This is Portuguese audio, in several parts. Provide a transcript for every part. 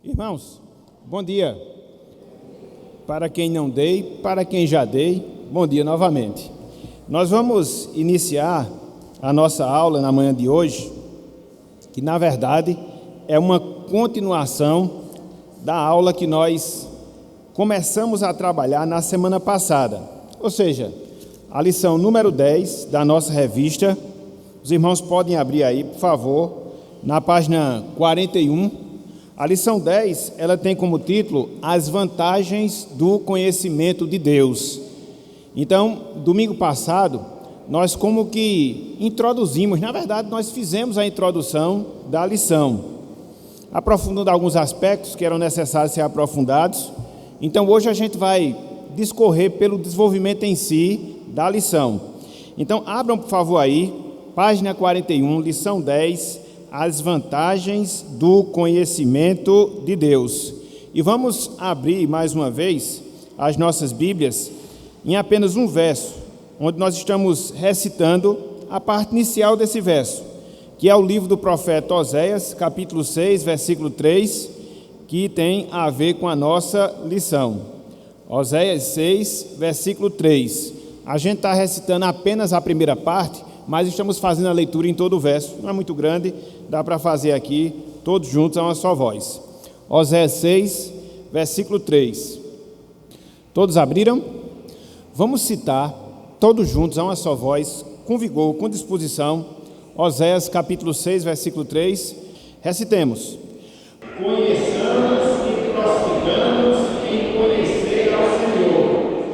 Irmãos, bom dia. Para quem não dei, para quem já dei, bom dia novamente. Nós vamos iniciar a nossa aula na manhã de hoje, que na verdade é uma continuação da aula que nós começamos a trabalhar na semana passada. Ou seja, a lição número 10 da nossa revista. Os irmãos podem abrir aí, por favor, na página 41. A lição 10, ela tem como título As vantagens do conhecimento de Deus. Então, domingo passado, nós como que introduzimos, na verdade, nós fizemos a introdução da lição, aprofundando alguns aspectos que eram necessários ser aprofundados. Então, hoje a gente vai discorrer pelo desenvolvimento em si da lição. Então, abram, por favor, aí, página 41, lição 10, as vantagens do conhecimento de Deus. E vamos abrir mais uma vez as nossas Bíblias em apenas um verso, onde nós estamos recitando a parte inicial desse verso, que é o livro do profeta Oséias, capítulo 6, versículo 3, que tem a ver com a nossa lição. Oséias 6, versículo 3. A gente está recitando apenas a primeira parte, mas estamos fazendo a leitura em todo o verso. Não é muito grande, dá para fazer aqui, todos juntos, a uma só voz. Oséias 6, versículo 3. Todos abriram? Vamos citar, todos juntos, a uma só voz, com vigor, com disposição. Oséias, capítulo 6, versículo 3. Recitemos. Conheçamos e prossigamos em conhecer ao Senhor,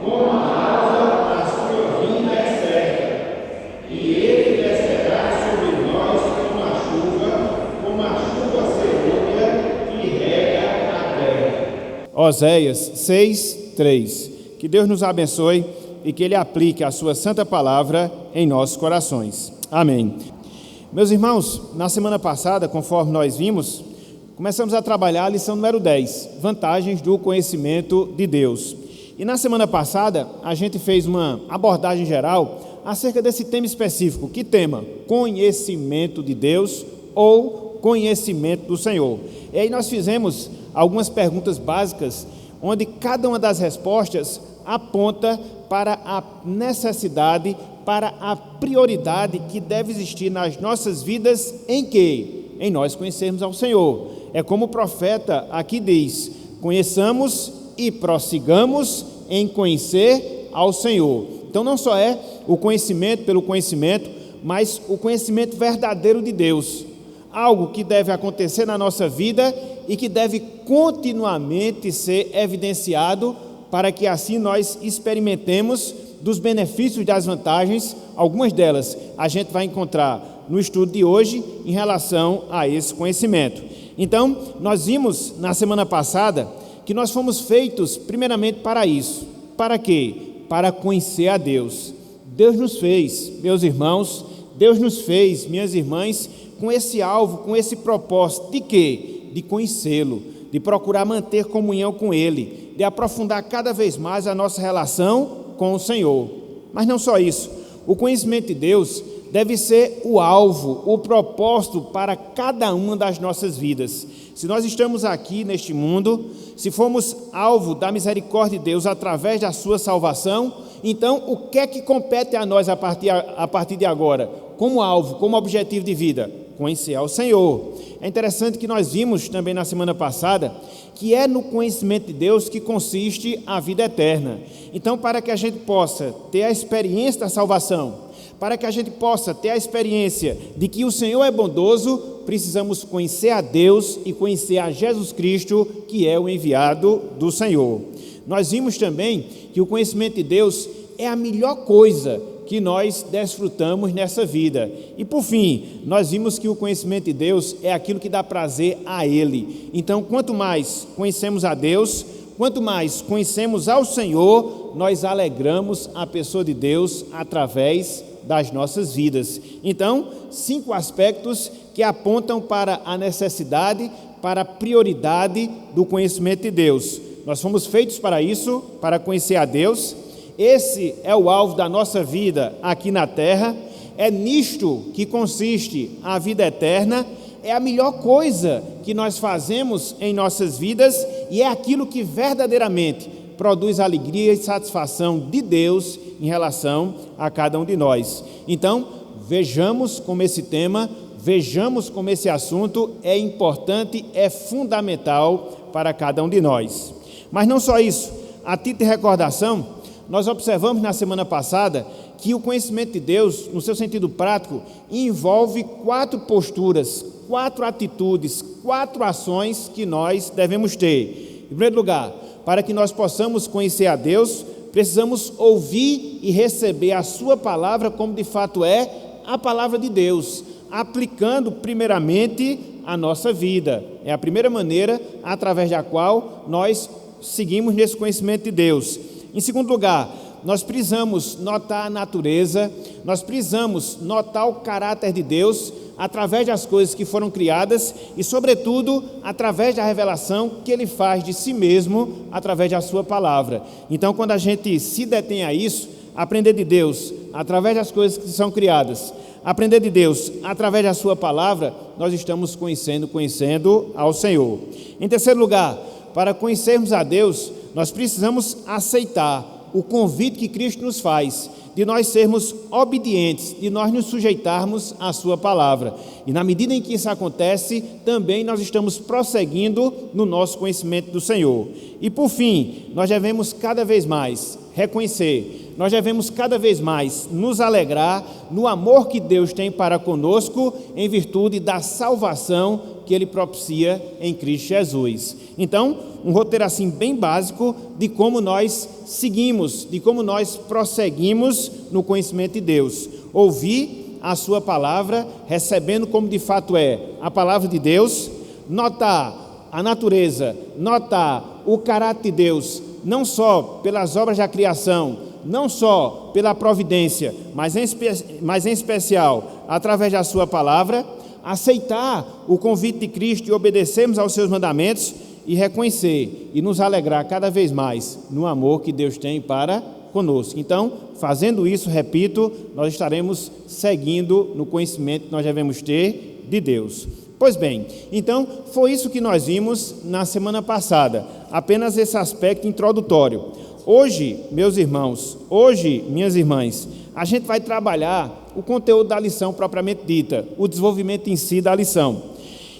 como a asa, a sua vinda é certa, e ele descerá sobre nós como a chuva serôdia que rega a terra. Oséias 6, 3. Que Deus nos abençoe e que Ele aplique a sua santa palavra em nossos corações. Amém. Meus irmãos, na semana passada, conforme nós vimos, começamos a trabalhar a lição número 10, vantagens do conhecimento de Deus. E na semana passada, a gente fez uma abordagem geral acerca desse tema específico. Que tema? Conhecimento de Deus ou conhecimento do Senhor. E aí nós fizemos algumas perguntas básicas, onde cada uma das respostas aponta para a necessidade, para a prioridade que deve existir nas nossas vidas em quê? Em nós conhecermos ao Senhor. É como o profeta aqui diz, conheçamos e prossigamos em conhecer ao Senhor. Então não só é o conhecimento pelo conhecimento, mas o conhecimento verdadeiro de Deus. Algo que deve acontecer na nossa vida e que deve continuamente ser evidenciado para que assim nós experimentemos dos benefícios e das vantagens. Algumas delas a gente vai encontrar no estudo de hoje em relação a esse conhecimento. Então, nós vimos na semana passada que nós fomos feitos primeiramente para isso. Para quê? Para conhecer a Deus. Deus nos fez, meus irmãos, Deus nos fez, minhas irmãs, com esse alvo, com esse propósito de quê? De conhecê-lo, de procurar manter comunhão com Ele, de aprofundar cada vez mais a nossa relação com o Senhor. Mas não só isso, o conhecimento de Deus deve ser o alvo, o propósito para cada uma das nossas vidas. Se nós estamos aqui neste mundo, se formos alvo da misericórdia de Deus através da sua salvação, então o que é que compete a nós a partir de agora? Como alvo, como objetivo de vida? Conhecer ao Senhor. É interessante que nós vimos também na semana passada que é no conhecimento de Deus que consiste a vida eterna. Então, para que a gente possa ter a experiência da salvação, para que a gente possa ter a experiência de que o Senhor é bondoso, precisamos conhecer a Deus e conhecer a Jesus Cristo, que é o enviado do Senhor. Nós vimos também que o conhecimento de Deus é a melhor coisa que nós desfrutamos nessa vida. E por fim, nós vimos que o conhecimento de Deus é aquilo que dá prazer a Ele. Então, quanto mais conhecemos a Deus, quanto mais conhecemos ao Senhor, nós alegramos a pessoa de Deus através das nossas vidas. Então, 5 aspectos que apontam para a necessidade, para a prioridade do conhecimento de Deus. Nós fomos feitos para isso, para conhecer a Deus. Esse é o alvo da nossa vida aqui na terra. É nisto que consiste a vida eterna. é a melhor coisa que nós fazemos em nossas vidas e é aquilo que verdadeiramente produz alegria e satisfação de Deus em relação a cada um de nós. Então, vejamos como esse tema, vejamos como esse assunto é importante, é fundamental para cada um de nós. Mas não só isso, a título de recordação, nós observamos na semana passada que o conhecimento de Deus, no seu sentido prático, envolve 4 posturas, 4 atitudes, 4 ações que nós devemos ter. Em primeiro lugar, para que nós possamos conhecer a Deus, precisamos ouvir e receber a sua palavra como de fato é a palavra de Deus, aplicando primeiramente a nossa vida. É a primeira maneira através da qual nós seguimos nesse conhecimento de Deus. Em segundo lugar, nós precisamos notar a natureza, nós precisamos notar o caráter de Deus através das coisas que foram criadas e, sobretudo, através da revelação que Ele faz de si mesmo através da sua palavra. Então, quando a gente se detém a isso, aprender de Deus através das coisas que são criadas, aprender de Deus através da sua palavra, nós estamos conhecendo ao Senhor. Em terceiro lugar, para conhecermos a Deus, nós precisamos aceitar o convite que Cristo nos faz, de nós sermos obedientes, de nós nos sujeitarmos à sua palavra. E na medida em que isso acontece, também nós estamos prosseguindo no nosso conhecimento do Senhor. E por fim, nós devemos cada vez mais reconhecer, nós devemos cada vez mais nos alegrar no amor que Deus tem para conosco, em virtude da salvação que Ele propicia em Cristo Jesus. Então, um roteiro assim bem básico de como nós seguimos, de como nós prosseguimos no conhecimento de Deus. Ouvir a sua palavra, recebendo como de fato é a palavra de Deus, notar a natureza, notar o caráter de Deus, não só pelas obras da criação, não só pela providência, mas em especial através da sua palavra, aceitar o convite de Cristo e obedecermos aos seus mandamentos e reconhecer e nos alegrar cada vez mais no amor que Deus tem para conosco. Então, fazendo isso, repito, nós estaremos seguindo no conhecimento que nós devemos ter de Deus. Pois bem, então foi isso que nós vimos na semana passada, apenas esse aspecto introdutório. Hoje, meus irmãos, hoje, minhas irmãs, a gente vai trabalhar o conteúdo da lição propriamente dita, o desenvolvimento em si da lição.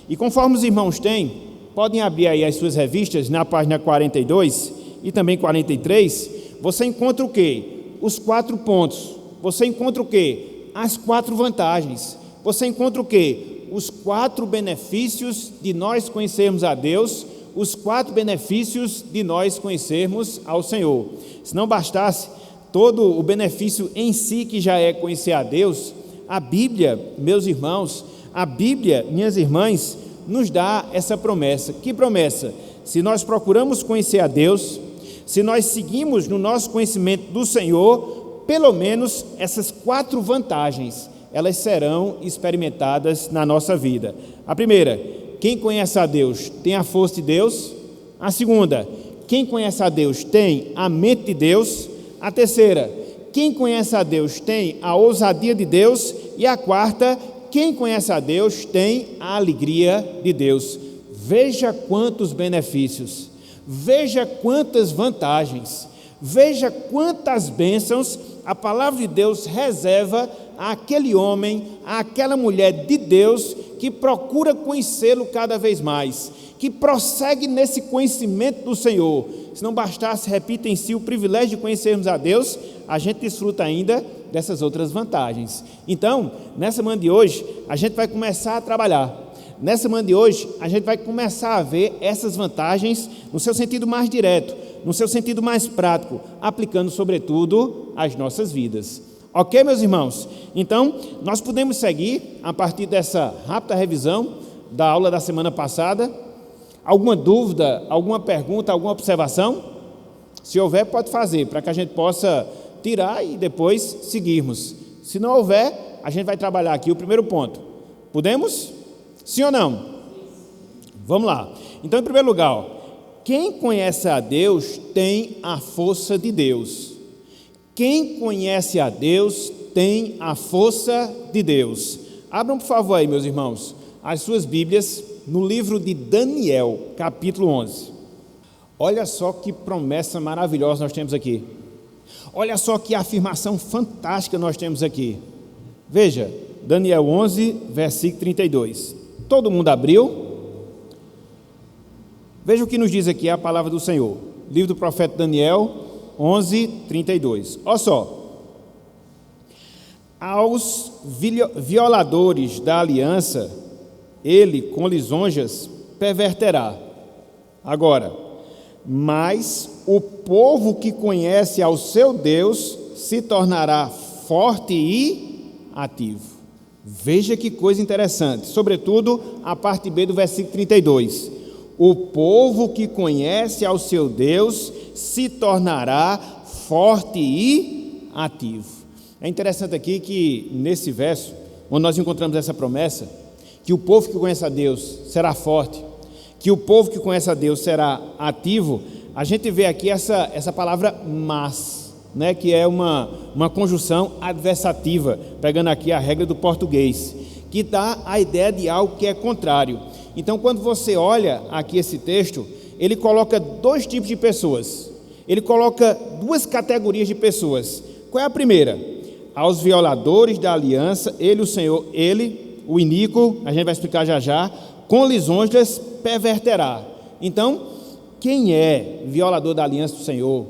E conforme os irmãos têm, podem abrir aí as suas revistas na página 42 e também 43, você encontra o quê? Os 4 pontos. Você encontra o quê? As 4 vantagens. Você encontra o quê? Os 4 benefícios de nós conhecermos a Deus, os 4 benefícios de nós conhecermos ao Senhor. Se não bastasse todo o benefício em si que já é conhecer a Deus, a Bíblia, meus irmãos, a Bíblia, minhas irmãs, nos dá essa promessa. Que promessa? Se nós procuramos conhecer a Deus, se nós seguimos no nosso conhecimento do Senhor, pelo menos essas 4 vantagens, elas serão experimentadas na nossa vida. A primeira, quem conhece a Deus tem a força de Deus. A segunda, quem conhece a Deus tem a mente de Deus. A terceira, quem conhece a Deus tem a ousadia de Deus. E a quarta, quem conhece a Deus tem a alegria de Deus. Veja quantos benefícios, veja quantas vantagens, veja quantas bênçãos a palavra de Deus reserva àquele homem, àquela mulher de Deus que procura conhecê-lo cada vez mais, que prossegue nesse conhecimento do Senhor. Se não bastasse, repita em si, o privilégio de conhecermos a Deus, a gente desfruta ainda dessas outras vantagens. Então, nessa manhã de hoje, a gente vai começar a trabalhar. Nessa manhã de hoje, a gente vai começar a ver essas vantagens no seu sentido mais direto, no seu sentido mais prático, aplicando sobretudo às nossas vidas. Ok, meus irmãos? Então, nós podemos seguir a partir dessa rápida revisão da aula da semana passada. Alguma dúvida, alguma pergunta, alguma observação? Se houver, pode fazer, para que a gente possa tirar e depois seguirmos. Se não houver, a gente vai trabalhar aqui o primeiro ponto. Podemos? Sim ou não? Vamos lá. Então, em primeiro lugar, ó, quem conhece a Deus tem a força de Deus. Quem conhece a Deus tem a força de Deus. Abram, por favor, aí, meus irmãos, as suas Bíblias no livro de Daniel, capítulo 11. Olha só que promessa maravilhosa nós temos aqui. Olha só que afirmação fantástica nós temos aqui. Veja, Daniel 11, versículo 32. Todo mundo abriu? Veja o que nos diz aqui a palavra do Senhor. Livro do profeta Daniel 11, 32. Olha só. Aos violadores da aliança, ele com lisonjas perverterá. Agora, mas o povo que conhece ao seu Deus se tornará forte e ativo. Veja que coisa interessante, sobretudo a parte B do versículo 32. O povo que conhece ao seu Deus se tornará forte e ativo. É interessante aqui que nesse verso, onde nós encontramos essa promessa, que o povo que conhece a Deus será forte, que o povo que conhece a Deus será ativo, a gente vê aqui essa palavra mas, né, que é uma conjunção adversativa, pegando aqui a regra do português, que dá a ideia de algo que é contrário. Então, quando você olha aqui esse texto, ele coloca dois tipos de pessoas, ele coloca duas categorias de pessoas. Qual é a primeira? Aos violadores da aliança, ele, o Senhor, ele, o iníquo, a gente vai explicar já já, com lisonjas perverterá. Então, quem é violador da aliança do Senhor,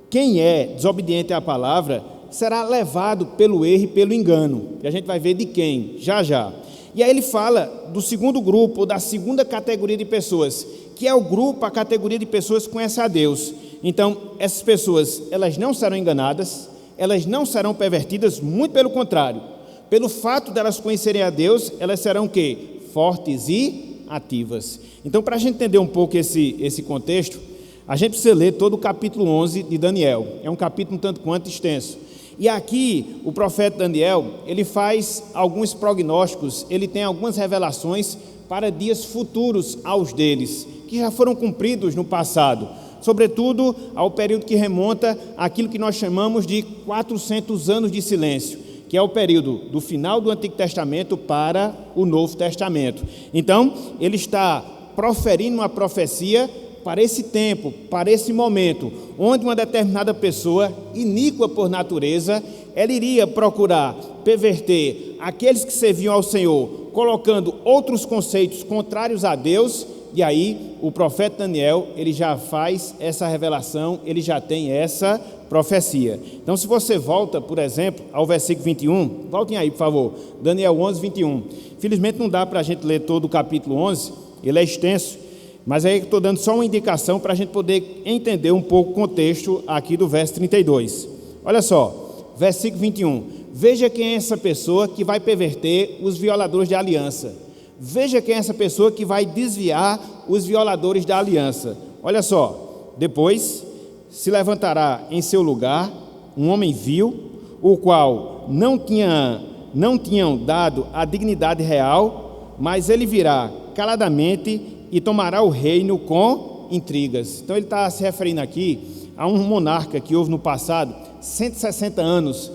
quem é desobediente à palavra, será levado pelo erro e pelo engano. E a gente vai ver de quem, já já. E aí ele fala do segundo grupo, da segunda categoria de pessoas, que é o grupo, a categoria de pessoas que conhecem a Deus. Então, essas pessoas, elas não serão enganadas, elas não serão pervertidas, muito pelo contrário. Pelo fato de elas conhecerem a Deus, elas serão o quê? Fortes e ativas. Então, para a gente entender um pouco esse contexto, a gente precisa ler todo o capítulo 11 de Daniel. É um capítulo um tanto quanto extenso. E aqui, o profeta Daniel, ele faz alguns prognósticos, ele tem algumas revelações para dias futuros aos deles, que já foram cumpridos no passado, sobretudo ao período que remonta àquilo que nós chamamos de 400 anos de silêncio, que é o período do final do Antigo Testamento para o Novo Testamento. Então, ele está proferindo uma profecia para esse tempo, para esse momento, onde uma determinada pessoa, iníqua por natureza, ela iria procurar perverter aqueles que serviam ao Senhor, colocando outros conceitos contrários a Deus. E aí o profeta Daniel, ele já faz essa revelação, ele já tem essa profecia. Então, se você volta, por exemplo, ao versículo 21, voltem aí, por favor, Daniel 11, 21. Infelizmente não dá para a gente ler todo o capítulo 11, ele é extenso, mas aí estou dando só uma indicação para a gente poder entender um pouco o contexto aqui do verso 32. Olha só, versículo 21. Veja quem é essa pessoa que vai perverter os violadores de aliança. Veja quem é essa pessoa que vai desviar os violadores da aliança. Olha só, depois se levantará em seu lugar um homem vil, o qual não tinham dado a dignidade real, mas ele virá caladamente e tomará o reino com intrigas. Então ele está se referindo aqui a um monarca que houve no passado, 160 anos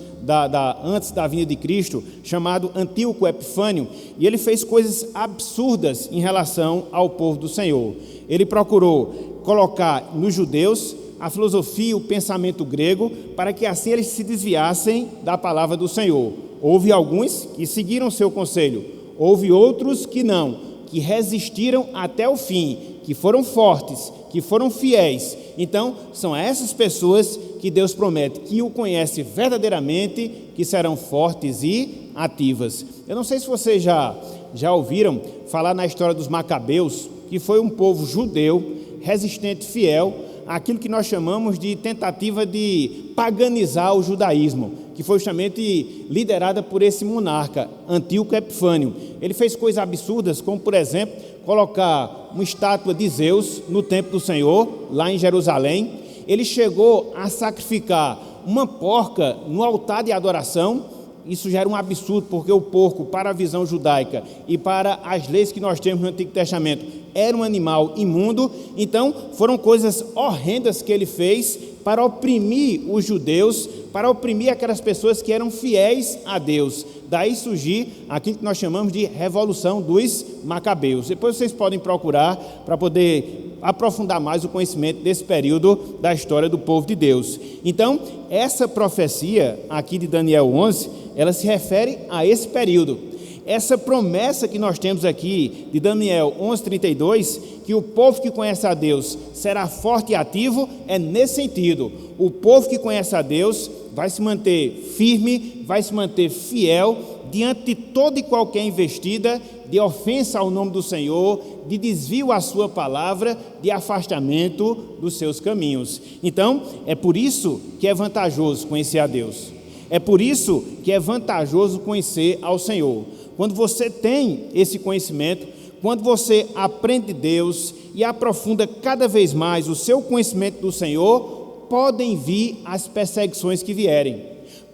antes da vinda de Cristo, chamado Antíoco Epifânio, e ele fez coisas absurdas em relação ao povo do Senhor. Ele procurou colocar nos judeus a filosofia e o pensamento grego, para que assim eles se desviassem da palavra do Senhor. Houve alguns que seguiram seu conselho, houve outros que não, que resistiram até o fim, que foram fortes, que foram fiéis. Então, são essas pessoas que Deus promete que o conhece verdadeiramente, que serão fortes e ativas. Eu não sei se vocês já ouviram falar na história dos Macabeus, que foi um povo judeu, resistente, fiel, àquilo que nós chamamos de tentativa de paganizar o judaísmo, que foi justamente liderada por esse monarca, Antíoco Epifânio. Ele fez coisas absurdas, como, por exemplo, colocar uma estátua de Zeus no templo do Senhor, lá em Jerusalém. Ele chegou a sacrificar uma porca no altar de adoração. Isso já era um absurdo, porque o porco, para a visão judaica e para as leis que nós temos no Antigo Testamento, era um animal imundo. Então, foram coisas horrendas que ele fez para oprimir os judeus, para oprimir aquelas pessoas que eram fiéis a Deus. Daí surgir aquilo que nós chamamos de Revolução dos Macabeus. Depois vocês podem procurar para poder aprofundar mais o conhecimento desse período da história do povo de Deus. Então, essa profecia aqui de Daniel 11, ela se refere a esse período. Essa promessa que nós temos aqui de Daniel 11:32, que o povo que conhece a Deus será forte e ativo, é nesse sentido. O povo que conhece a Deus vai se manter firme, vai se manter fiel diante de toda e qualquer investida de ofensa ao nome do Senhor, de desvio à sua palavra, de afastamento dos seus caminhos. Então, é por isso que é vantajoso conhecer a Deus. É por isso que é vantajoso conhecer ao Senhor. Quando você tem esse conhecimento, quando você aprende de Deus e aprofunda cada vez mais o seu conhecimento do Senhor, podem vir as perseguições que vierem,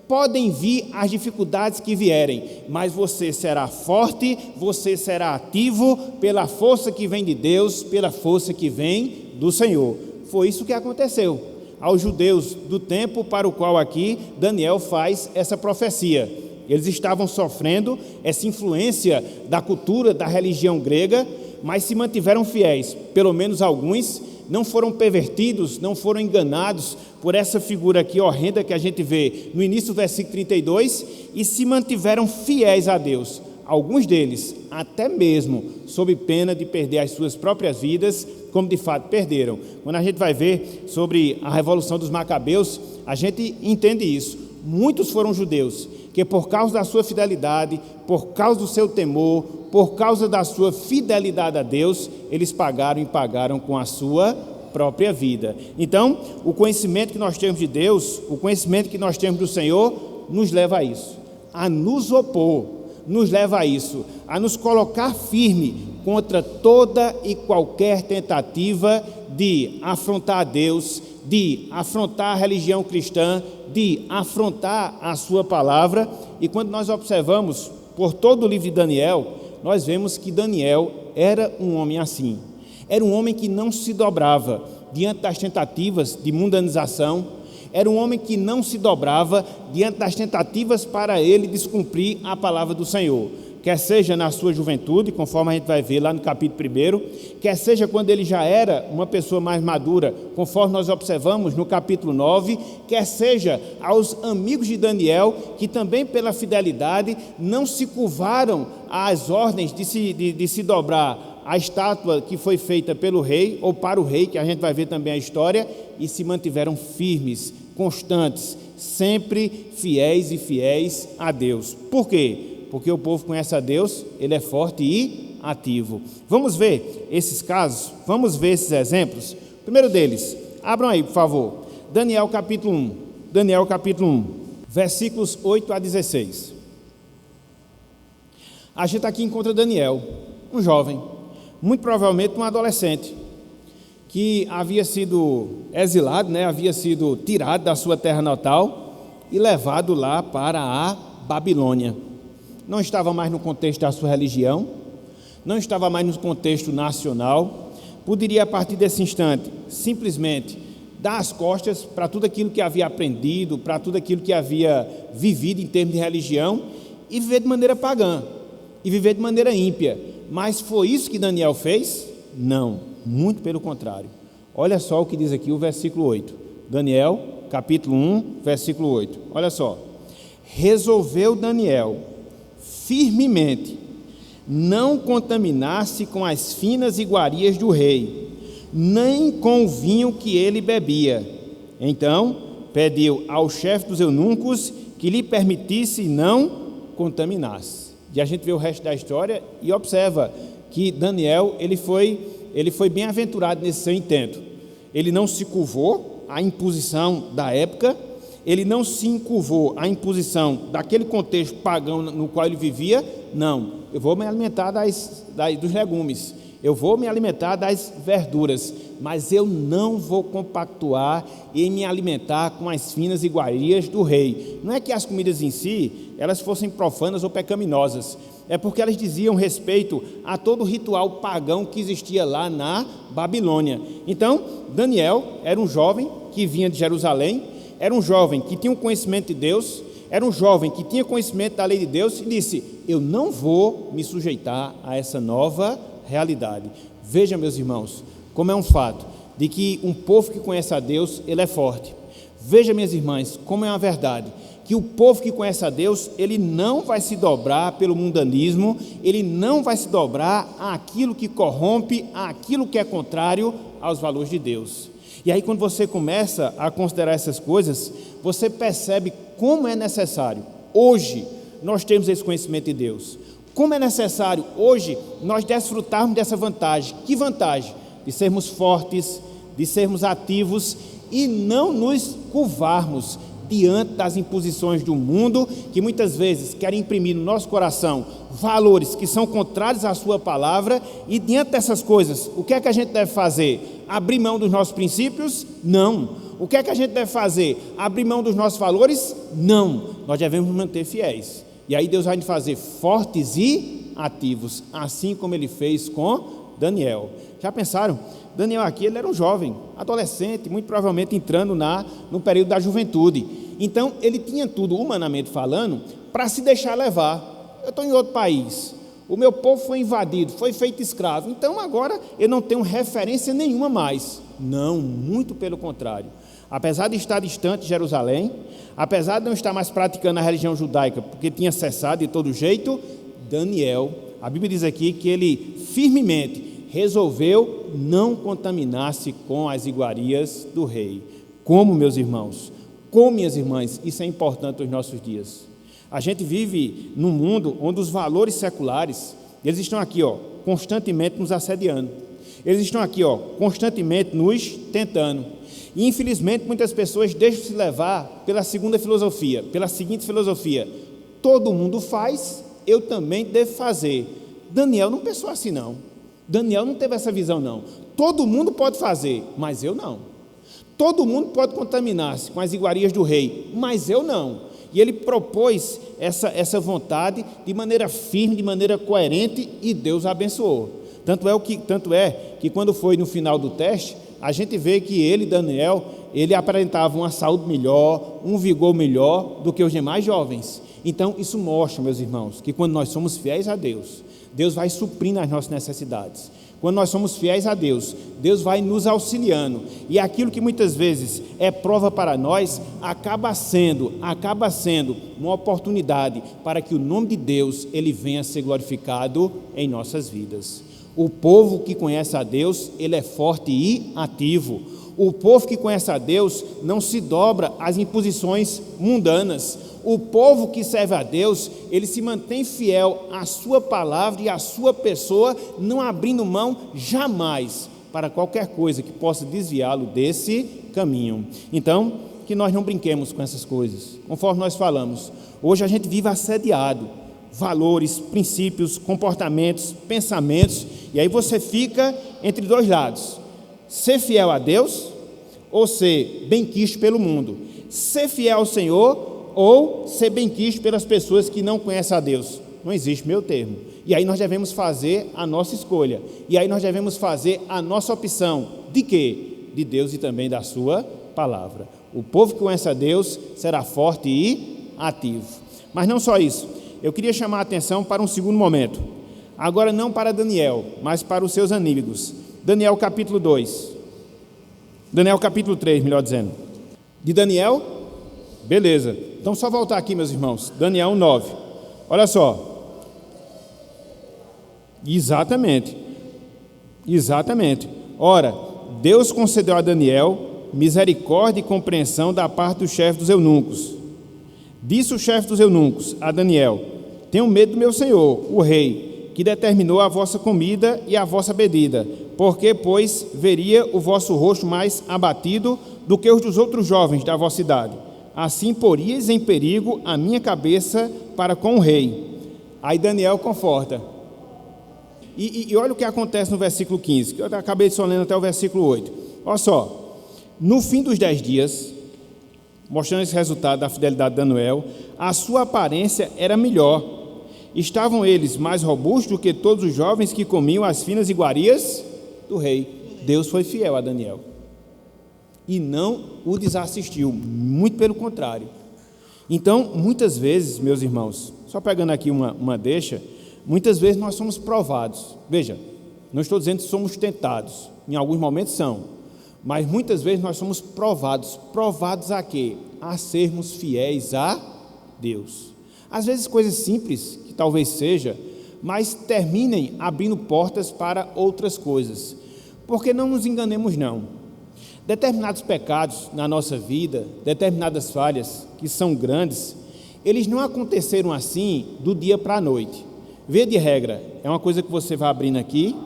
podem vir as dificuldades que vierem, mas você será forte, você será ativo pela força que vem de Deus, pela força que vem do Senhor. Foi isso que aconteceu aos judeus do tempo para o qual aqui Daniel faz essa profecia. Eles estavam sofrendo essa influência da cultura, da religião grega, mas se mantiveram fiéis. Pelo menos alguns não foram pervertidos, não foram enganados por essa figura aqui horrenda que a gente vê no início do versículo 32, e se mantiveram fiéis a Deus. Alguns deles, até mesmo sob pena de perder as suas próprias vidas, como de fato perderam. Quando a gente vai ver sobre a Revolução dos Macabeus, a gente entende isso. Muitos foram judeus que, por causa da sua fidelidade, por causa do seu temor, por causa da sua fidelidade a Deus, eles pagaram e pagaram com a sua própria vida. Então, o conhecimento que nós temos de Deus, o conhecimento que nós temos do Senhor, nos leva a isso, a nos opor, nos leva a isso, a nos colocar firme contra toda e qualquer tentativa de afrontar a Deus, de afrontar a religião cristã, de afrontar a sua palavra. E quando nós observamos por todo o livro de Daniel, nós vemos que Daniel era um homem assim. Era um homem que não se dobrava diante das tentativas de mundanização, era um homem que não se dobrava diante das tentativas para ele descumprir a palavra do Senhor. Quer seja na sua juventude, conforme a gente vai ver lá no capítulo 1, quer seja quando ele já era uma pessoa mais madura, conforme nós observamos no capítulo 9, quer seja aos amigos de Daniel, que também pela fidelidade não se curvaram às ordens de se dobrar à estátua que foi feita pelo rei, ou para o rei, que a gente vai ver também a história, e se mantiveram firmes, constantes, sempre fiéis a Deus. Por quê? Porque o povo conhece a Deus, ele é forte e ativo. Vamos ver esses casos, vamos ver esses exemplos. O primeiro deles, abram aí, por favor, Daniel capítulo 1, versículos 8 a 16. A gente aqui encontra Daniel, um jovem, muito provavelmente um adolescente, que havia sido exilado, havia sido tirado da sua terra natal e levado lá para a Babilônia. Não estava mais no contexto da sua religião, não estava mais no contexto nacional, poderia a partir desse instante simplesmente dar as costas para tudo aquilo que havia aprendido, para tudo aquilo que havia vivido em termos de religião, e viver de maneira pagã, e viver de maneira ímpia. Mas foi isso que Daniel fez? Não, muito pelo contrário. Olha só o que diz aqui o versículo 8, Daniel capítulo 1, versículo 8, olha só. Resolveu Daniel firmemente não contaminar-se com as finas iguarias do rei, nem com o vinho que ele bebia. Então pediu ao chefe dos eunucos que lhe permitisse não contaminar-se. E a gente vê o resto da história e observa que Daniel ele foi bem-aventurado nesse seu intento. Ele não se curvou à imposição da época, ele não se encurvou à imposição daquele contexto pagão no qual ele vivia. Não, eu vou me alimentar dos legumes, eu vou me alimentar das verduras, mas eu não vou compactuar em me alimentar com as finas iguarias do rei. Não é que as comidas em si, elas fossem profanas ou pecaminosas, é porque elas diziam respeito a todo o ritual pagão que existia lá na Babilônia. Então, Daniel era um jovem que vinha de Jerusalém, era um jovem que tinha um conhecimento de Deus, era um jovem que tinha conhecimento da lei de Deus e disse: eu não vou me sujeitar a essa nova realidade. Veja, meus irmãos, como é um fato de que um povo que conhece a Deus, ele é forte. Veja, minhas irmãs, como é uma verdade, que o povo que conhece a Deus, ele não vai se dobrar pelo mundanismo, ele não vai se dobrar àquilo que corrompe, àquilo que é contrário aos valores de Deus. E aí, quando você começa a considerar essas coisas, você percebe como é necessário hoje nós termos esse conhecimento de Deus. Como é necessário hoje nós desfrutarmos dessa vantagem. Que vantagem? De sermos fortes, de sermos ativos e não nos curvarmos diante das imposições do mundo, que muitas vezes querem imprimir no nosso coração valores que são contrários à sua palavra, e diante dessas coisas, o que é que a gente deve fazer? Abrir mão dos nossos princípios? Não. O que é que a gente deve fazer? Abrir mão dos nossos valores? Não. Nós devemos nos manter fiéis. E aí Deus vai nos fazer fortes e ativos, assim como Ele fez com Daniel. Já pensaram? Daniel aqui, ele era um jovem, adolescente, muito provavelmente entrando no período da juventude. Então, ele tinha tudo, humanamente falando, para se deixar levar. Eu estou em outro país, o meu povo foi invadido, foi feito escravo, então agora eu não tenho referência nenhuma mais. Não, muito pelo contrário. Apesar de estar distante de Jerusalém, apesar de não estar mais praticando a religião judaica, porque tinha cessado de todo jeito, Daniel, a Bíblia diz aqui que ele firmemente resolveu não contaminar-se com as iguarias do rei. Como, meus irmãos, como, minhas irmãs, isso é importante nos nossos dias. A gente vive num mundo onde os valores seculares, eles estão aqui, constantemente nos assediando. Eles estão aqui, constantemente nos tentando. E, infelizmente, muitas pessoas deixam-se levar pela segunda filosofia, pela seguinte filosofia: todo mundo faz, eu também devo fazer. Daniel não pensou assim, não. Daniel não teve essa visão, não. Todo mundo pode fazer, mas eu não. Todo mundo pode contaminar-se com as iguarias do rei, mas eu não. E ele propôs essa vontade de maneira firme, de maneira coerente, e Deus abençoou. Tanto é que quando foi no final do teste, a gente vê que ele, Daniel, ele apresentava uma saúde melhor, um vigor melhor do que os demais jovens. Então, isso mostra, meus irmãos, que quando nós somos fiéis a Deus, Deus vai suprindo as nossas necessidades. Quando nós somos fiéis a Deus, Deus vai nos auxiliando. E aquilo que muitas vezes é prova para nós, acaba sendo uma oportunidade para que o nome de Deus ele venha a ser glorificado em nossas vidas. O povo que conhece a Deus, ele é forte e ativo. O povo que conhece a Deus não se dobra às imposições mundanas. O povo que serve a Deus, ele se mantém fiel à sua palavra e à sua pessoa, não abrindo mão jamais para qualquer coisa que possa desviá-lo desse caminho. Então, que nós não brinquemos com essas coisas. Conforme nós falamos, hoje a gente vive assediado, valores, princípios, comportamentos, pensamentos, e aí você fica entre dois lados: ser fiel a Deus ou ser benquisto pelo mundo, ser fiel ao Senhor ou ser benquisto pelas pessoas que não conhecem a Deus. Não existe meio termo. E aí nós devemos fazer a nossa escolha, e aí nós devemos fazer a nossa opção. De quê? De Deus e também da sua palavra. O povo que conhece a Deus será forte e ativo. Mas não só isso, eu queria chamar a atenção para um segundo momento. Agora não para Daniel, mas para os seus amigos. Daniel capítulo 2. Daniel capítulo 3, melhor dizendo. De Daniel? Beleza. Então só voltar aqui, meus irmãos. Daniel 9. Olha só. Exatamente. Ora, Deus concedeu a Daniel misericórdia e compreensão da parte do chefe dos eunucos. Disse o chefe dos eunucos a Daniel: tenho medo do meu senhor, o rei, que determinou a vossa comida e a vossa bebida, porque, pois, veria o vosso rosto mais abatido do que os dos outros jovens da vossa idade. Assim poríeis em perigo a minha cabeça para com o rei. Aí Daniel conforta. E olha o que acontece no versículo 15, que eu acabei de só lendo até o versículo 8. Olha só, no fim dos 10 dias, mostrando esse resultado da fidelidade de Daniel, a sua aparência era melhor. Estavam eles mais robustos do que todos os jovens que comiam as finas iguarias do rei. Deus foi fiel a Daniel e não o desassistiu, muito pelo contrário. Então, muitas vezes, meus irmãos, só pegando aqui uma deixa, muitas vezes nós somos provados. Veja, não estou dizendo que somos tentados, em alguns momentos são, mas muitas vezes nós somos provados. Provados a quê? A sermos fiéis a Deus. Às vezes coisas simples, que talvez seja, mas terminem abrindo portas para outras coisas. Porque não nos enganemos não. Determinados pecados na nossa vida, determinadas falhas que são grandes, eles não aconteceram assim do dia para a noite. Via de regra, é uma coisa que você vai abrindo aqui,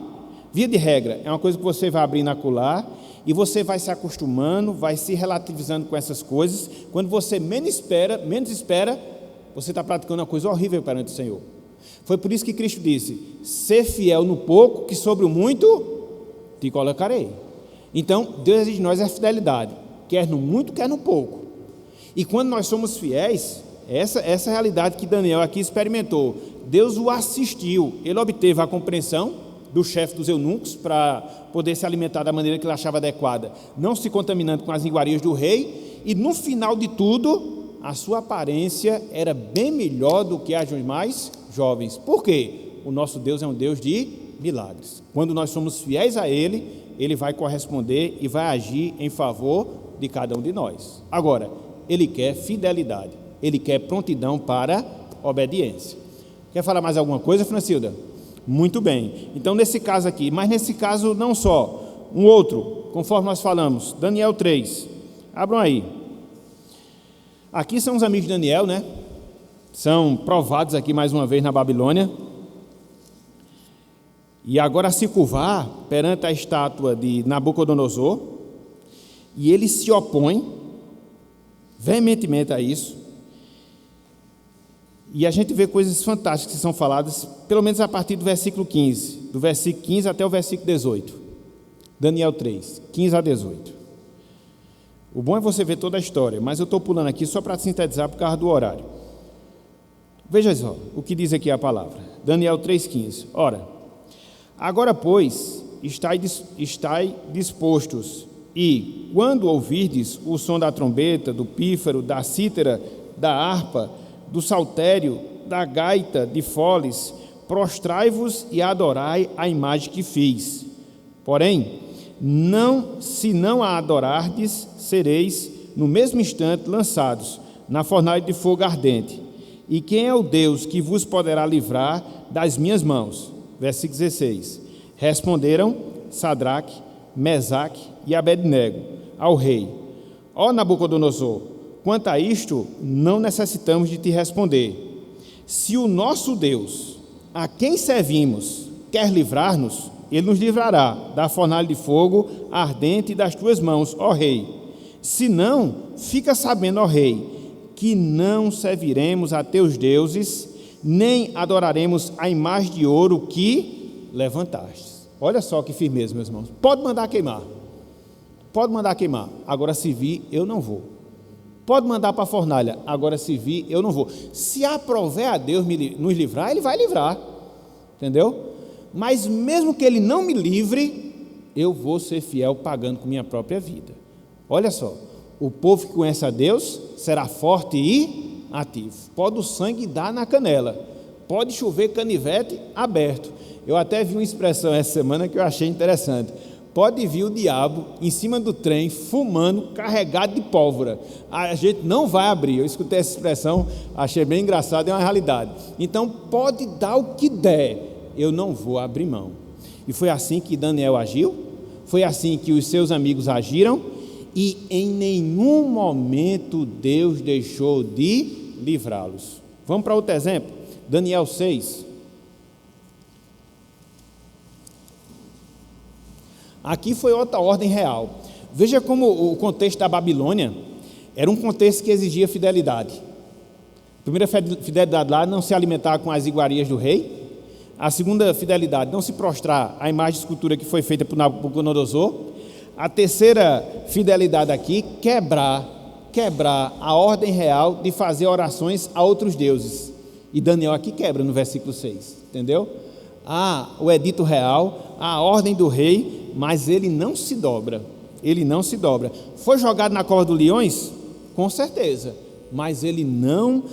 via de regra, é uma coisa que você vai abrindo acolá, e você vai se acostumando, vai se relativizando com essas coisas. Quando você menos espera, você está praticando uma coisa horrível perante o Senhor. Foi por isso que Cristo disse: ser fiel no pouco, que sobre o muito te colocarei. Então, Deus exige de nós a fidelidade, quer no muito, quer no pouco. E quando nós somos fiéis, essa realidade que Daniel aqui experimentou, Deus o assistiu, ele obteve a compreensão do chefe dos eunucos para poder se alimentar da maneira que ele achava adequada, não se contaminando com as iguarias do rei, e no final de tudo, a sua aparência era bem melhor do que a dos mais jovens. Por quê? O nosso Deus é um Deus de milagres. Quando nós somos fiéis a Ele, Ele vai corresponder e vai agir em favor de cada um de nós. Agora, Ele quer fidelidade, Ele quer prontidão para obediência. Quer falar mais alguma coisa, Francilda? Muito bem. Então, nesse caso aqui, mas nesse caso não só, um outro, conforme nós falamos, Daniel 3. Abram aí. Aqui são os amigos de Daniel, né? São provados aqui mais uma vez na Babilônia. E agora a se curvar perante a estátua de Nabucodonosor, e ele se opõe veementemente a isso. E a gente vê coisas fantásticas que são faladas, pelo menos a partir do versículo 15, do versículo 15 até o versículo 18. Daniel 3, 15 a 18. O bom é você ver toda a história, mas eu estou pulando aqui só para sintetizar por causa do horário. Veja só o que diz aqui a palavra. Daniel 3,15. Ora, agora, pois, estai dispostos, e, quando ouvirdes o som da trombeta, do pífaro, da cítara, da harpa, do saltério, da gaita, de foles, prostrai-vos e adorai a imagem que fiz. Porém, se não a adorardes, sereis, no mesmo instante, lançados na fornalha de fogo ardente. E quem é o Deus que vos poderá livrar das minhas mãos? Versículo 16. Responderam Sadraque, Mesaque e Abednego ao rei: ó Nabucodonosor, quanto a isto, não necessitamos de te responder. Se o nosso Deus, a quem servimos, quer livrar-nos, Ele nos livrará da fornalha de fogo ardente das tuas mãos, ó rei. Se não, fica sabendo, ó rei, que não serviremos a teus deuses, nem adoraremos a imagem de ouro que levantaste. Olha só que firmeza, meus irmãos. Pode mandar queimar. Pode mandar queimar. Agora, se vir, eu não vou. Pode mandar para a fornalha. Agora, se vir, eu não vou. Se aprover a Deus nos livrar, Ele vai livrar. Entendeu? Mas mesmo que Ele não me livre, eu vou ser fiel pagando com minha própria vida. Olha só. O povo que conhece a Deus será forte e ativo. Pode o sangue dar na canela. Pode chover canivete aberto. Eu até vi uma expressão essa semana que eu achei interessante. Pode vir o diabo em cima do trem, fumando, carregado de pólvora. A gente não vai abrir. Eu escutei essa expressão, achei bem engraçado, é uma realidade. Então, pode dar o que der, eu não vou abrir mão. E foi assim que Daniel agiu, foi assim que os seus amigos agiram, e em nenhum momento Deus deixou de livrá-los. Vamos para outro exemplo? Daniel 6. Aqui foi outra ordem real. Veja como o contexto da Babilônia era um contexto que exigia fidelidade. A primeira fidelidade lá, não se alimentar com as iguarias do rei. A segunda fidelidade, não se prostrar à imagem de escultura que foi feita por Nabucodonosor. A terceira fidelidade aqui, quebrar a ordem real de fazer orações a outros deuses. E Daniel aqui quebra no versículo 6, entendeu? O edito real, a ordem do rei, mas ele não se dobra. Foi jogado na cova dos leões? Com certeza. mas ele não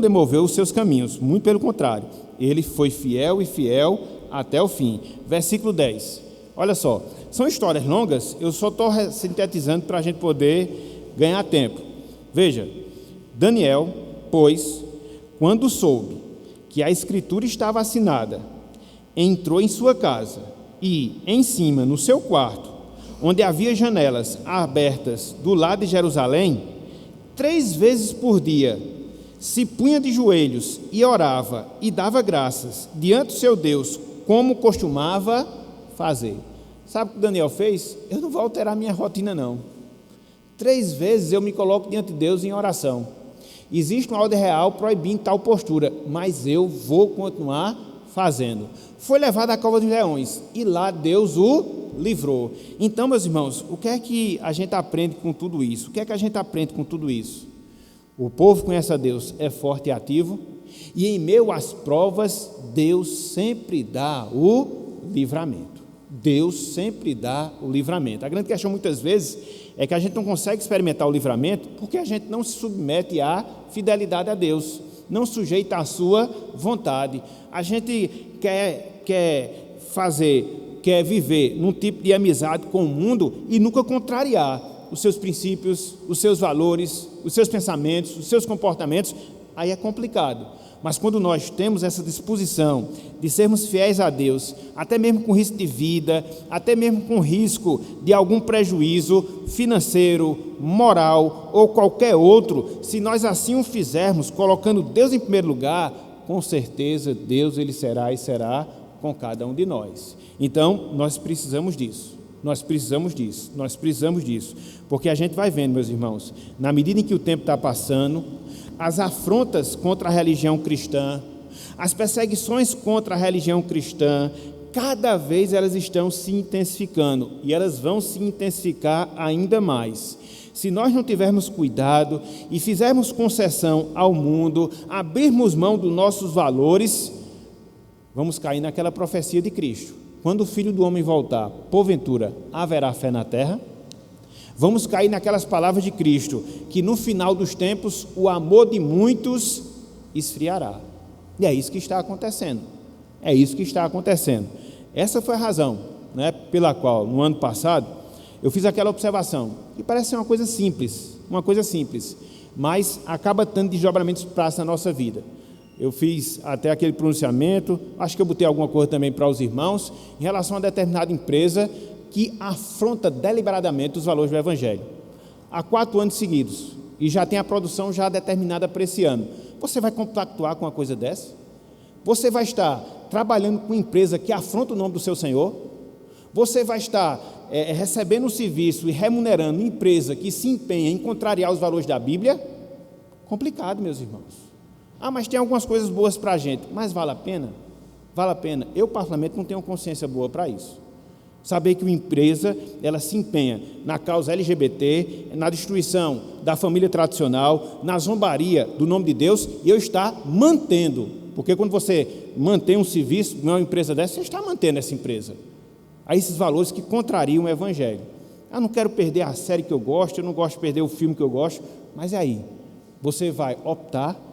demoveu os seus caminhos, muito pelo contrário, ele foi fiel e fiel até o fim. Versículo 10, olha só, são histórias longas, eu só estou sintetizando para a gente poder ganhar tempo. Veja, Daniel, pois, quando soube que a escritura estava assinada, entrou em sua casa e, em cima, no seu quarto, onde havia janelas abertas do lado de Jerusalém, 3 vezes por dia, se punha de joelhos e orava e dava graças diante do seu Deus, como costumava fazer. Sabe o que Daniel fez? Eu não vou alterar minha rotina, não. 3 vezes eu me coloco diante de Deus em oração. Existe uma ordem real proibindo tal postura, mas eu vou continuar fazendo. Foi levado à cova dos leões e lá Deus o livrou. Então, meus irmãos, o que é que a gente aprende com tudo isso? O que é que a gente aprende com tudo isso? O povo conhece a Deus, é forte e ativo, e em meio às provas, Deus sempre dá o livramento. Deus sempre dá o livramento. A grande questão muitas vezes é que a gente não consegue experimentar o livramento porque a gente não se submete à fidelidade a Deus, não sujeita à sua vontade. A gente quer viver num tipo de amizade com o mundo e nunca contrariar os seus princípios, os seus valores, os seus pensamentos, os seus comportamentos. Aí é complicado. Mas quando nós temos essa disposição de sermos fiéis a Deus, até mesmo com risco de vida, até mesmo com risco de algum prejuízo financeiro, moral ou qualquer outro, se nós assim o fizermos, colocando Deus em primeiro lugar, com certeza Deus ele será e será com cada um de nós. Então, nós precisamos disso. Nós precisamos disso, porque a gente vai vendo, meus irmãos, na medida em que o tempo está passando, as afrontas contra a religião cristã, as perseguições contra a religião cristã, cada vez elas estão se intensificando, e elas vão se intensificar ainda mais. Se nós não tivermos cuidado e fizermos concessão ao mundo, abrirmos mão dos nossos valores, vamos cair naquela profecia de Cristo. Quando o Filho do Homem voltar, porventura, haverá fé na terra? Vamos cair naquelas palavras de Cristo, que no final dos tempos, o amor de muitos esfriará. E é isso que está acontecendo. Essa foi a razão, pela qual, no ano passado, eu fiz aquela observação, que parece ser uma coisa simples, mas acaba tendo desdobramentos práticos na nossa vida. Eu fiz até aquele pronunciamento, acho que eu botei alguma coisa também para os irmãos, em relação a determinada empresa que afronta deliberadamente os valores do Evangelho. Há 4 anos seguidos, e já tem a produção já determinada para esse ano. Você vai compactuar com uma coisa dessa? Você vai estar trabalhando com uma empresa que afronta o nome do seu Senhor? Você vai estar recebendo um serviço e remunerando uma empresa que se empenha em contrariar os valores da Bíblia? Complicado, meus irmãos. Mas tem algumas coisas boas para a gente, mas vale a pena? Vale a pena. Eu, particularmente, não tenho consciência boa para isso. Saber que uma empresa, ela se empenha na causa LGBT, na destruição da família tradicional, na zombaria do nome de Deus, e eu estar mantendo, porque quando você mantém um serviço, uma empresa dessa, você está mantendo essa empresa. Há esses valores que contrariam o Evangelho. Eu não quero perder a série que eu gosto, eu não gosto de perder o filme que eu gosto, mas aí, você vai optar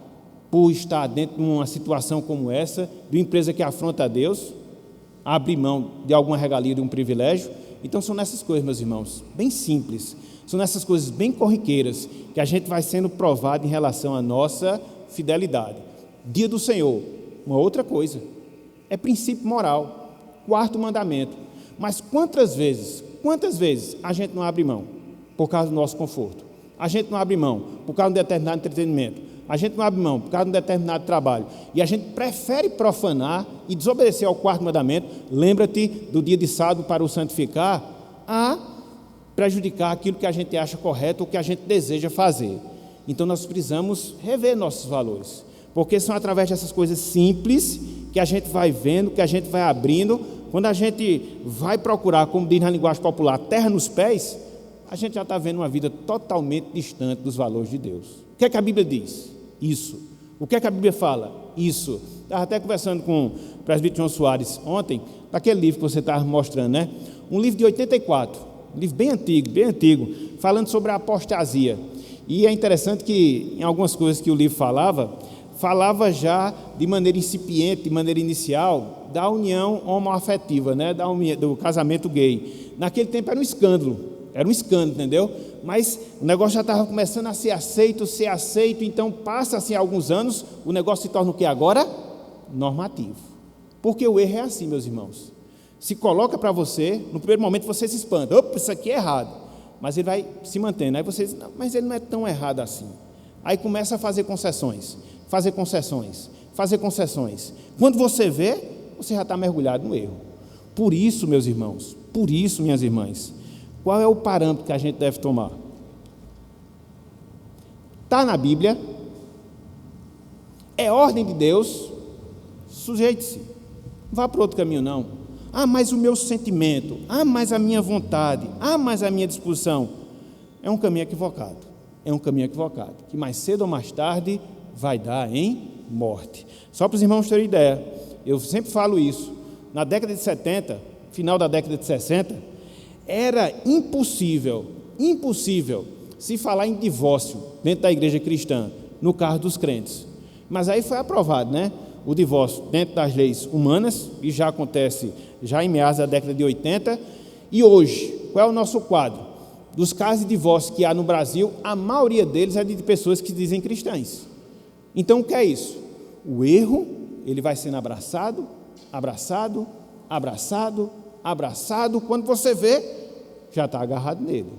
por estar dentro de uma situação como essa, de uma empresa que afronta a Deus, abre mão de alguma regalia, de um privilégio. Então são nessas coisas, meus irmãos, bem simples, são nessas coisas bem corriqueiras, que a gente vai sendo provado em relação à nossa fidelidade. Dia do Senhor, uma outra coisa, é princípio moral, 4º mandamento. Mas quantas vezes a gente não abre mão por causa do nosso conforto? A gente não abre mão por causa de um determinado entretenimento? A gente não abre mão por causa de um determinado trabalho, e a gente prefere profanar e desobedecer ao 4º mandamento, lembra-te do dia de sábado para o santificar, a prejudicar aquilo que a gente acha correto ou que a gente deseja fazer. Então nós precisamos rever nossos valores, porque são através dessas coisas simples que a gente vai vendo, que a gente vai abrindo. Quando a gente vai procurar, como diz na linguagem popular, terra nos pés, a gente já está vendo uma vida totalmente distante dos valores de Deus. O que é que a Bíblia diz? Isso. O que é que a Bíblia fala? Isso. Estava até conversando com o presbítero João Soares ontem, daquele livro que você estava mostrando, Um livro de 84, um livro bem antigo, falando sobre a apostasia. E é interessante que em algumas coisas que o livro falava já de maneira incipiente, de maneira inicial, da união homoafetiva, né? Do casamento gay. Naquele tempo era um escândalo, entendeu? Mas o negócio já estava começando a ser aceito, então passa-se alguns anos, o negócio se torna o que agora? Normativo. Porque o erro é assim, meus irmãos. Se coloca para você, no primeiro momento você se espanta, opa, isso aqui é errado, mas ele vai se mantendo, aí você diz, não, mas ele não é tão errado assim. Aí começa a fazer concessões. Quando você vê, você já está mergulhado no erro. Por isso, meus irmãos, minhas irmãs, qual é o parâmetro que a gente deve tomar? Está na Bíblia, é ordem de Deus, sujeite-se, não vá para outro caminho não. Mas o meu sentimento, mas a minha vontade, mas a minha disposição, é um caminho equivocado, que mais cedo ou mais tarde vai dar em morte. Só para os irmãos terem ideia, eu sempre falo isso, na década de 70, final da década de 60, era impossível se falar em divórcio dentro da igreja cristã, no caso dos crentes. Mas aí foi aprovado, né? O divórcio dentro das leis humanas, e já acontece já em meados da década de 80, e hoje, qual é o nosso quadro? Dos casos de divórcio que há no Brasil, a maioria deles é de pessoas que se dizem cristãs. Então, o que é isso? O erro, ele vai sendo abraçado, quando você vê, já está agarrado nele.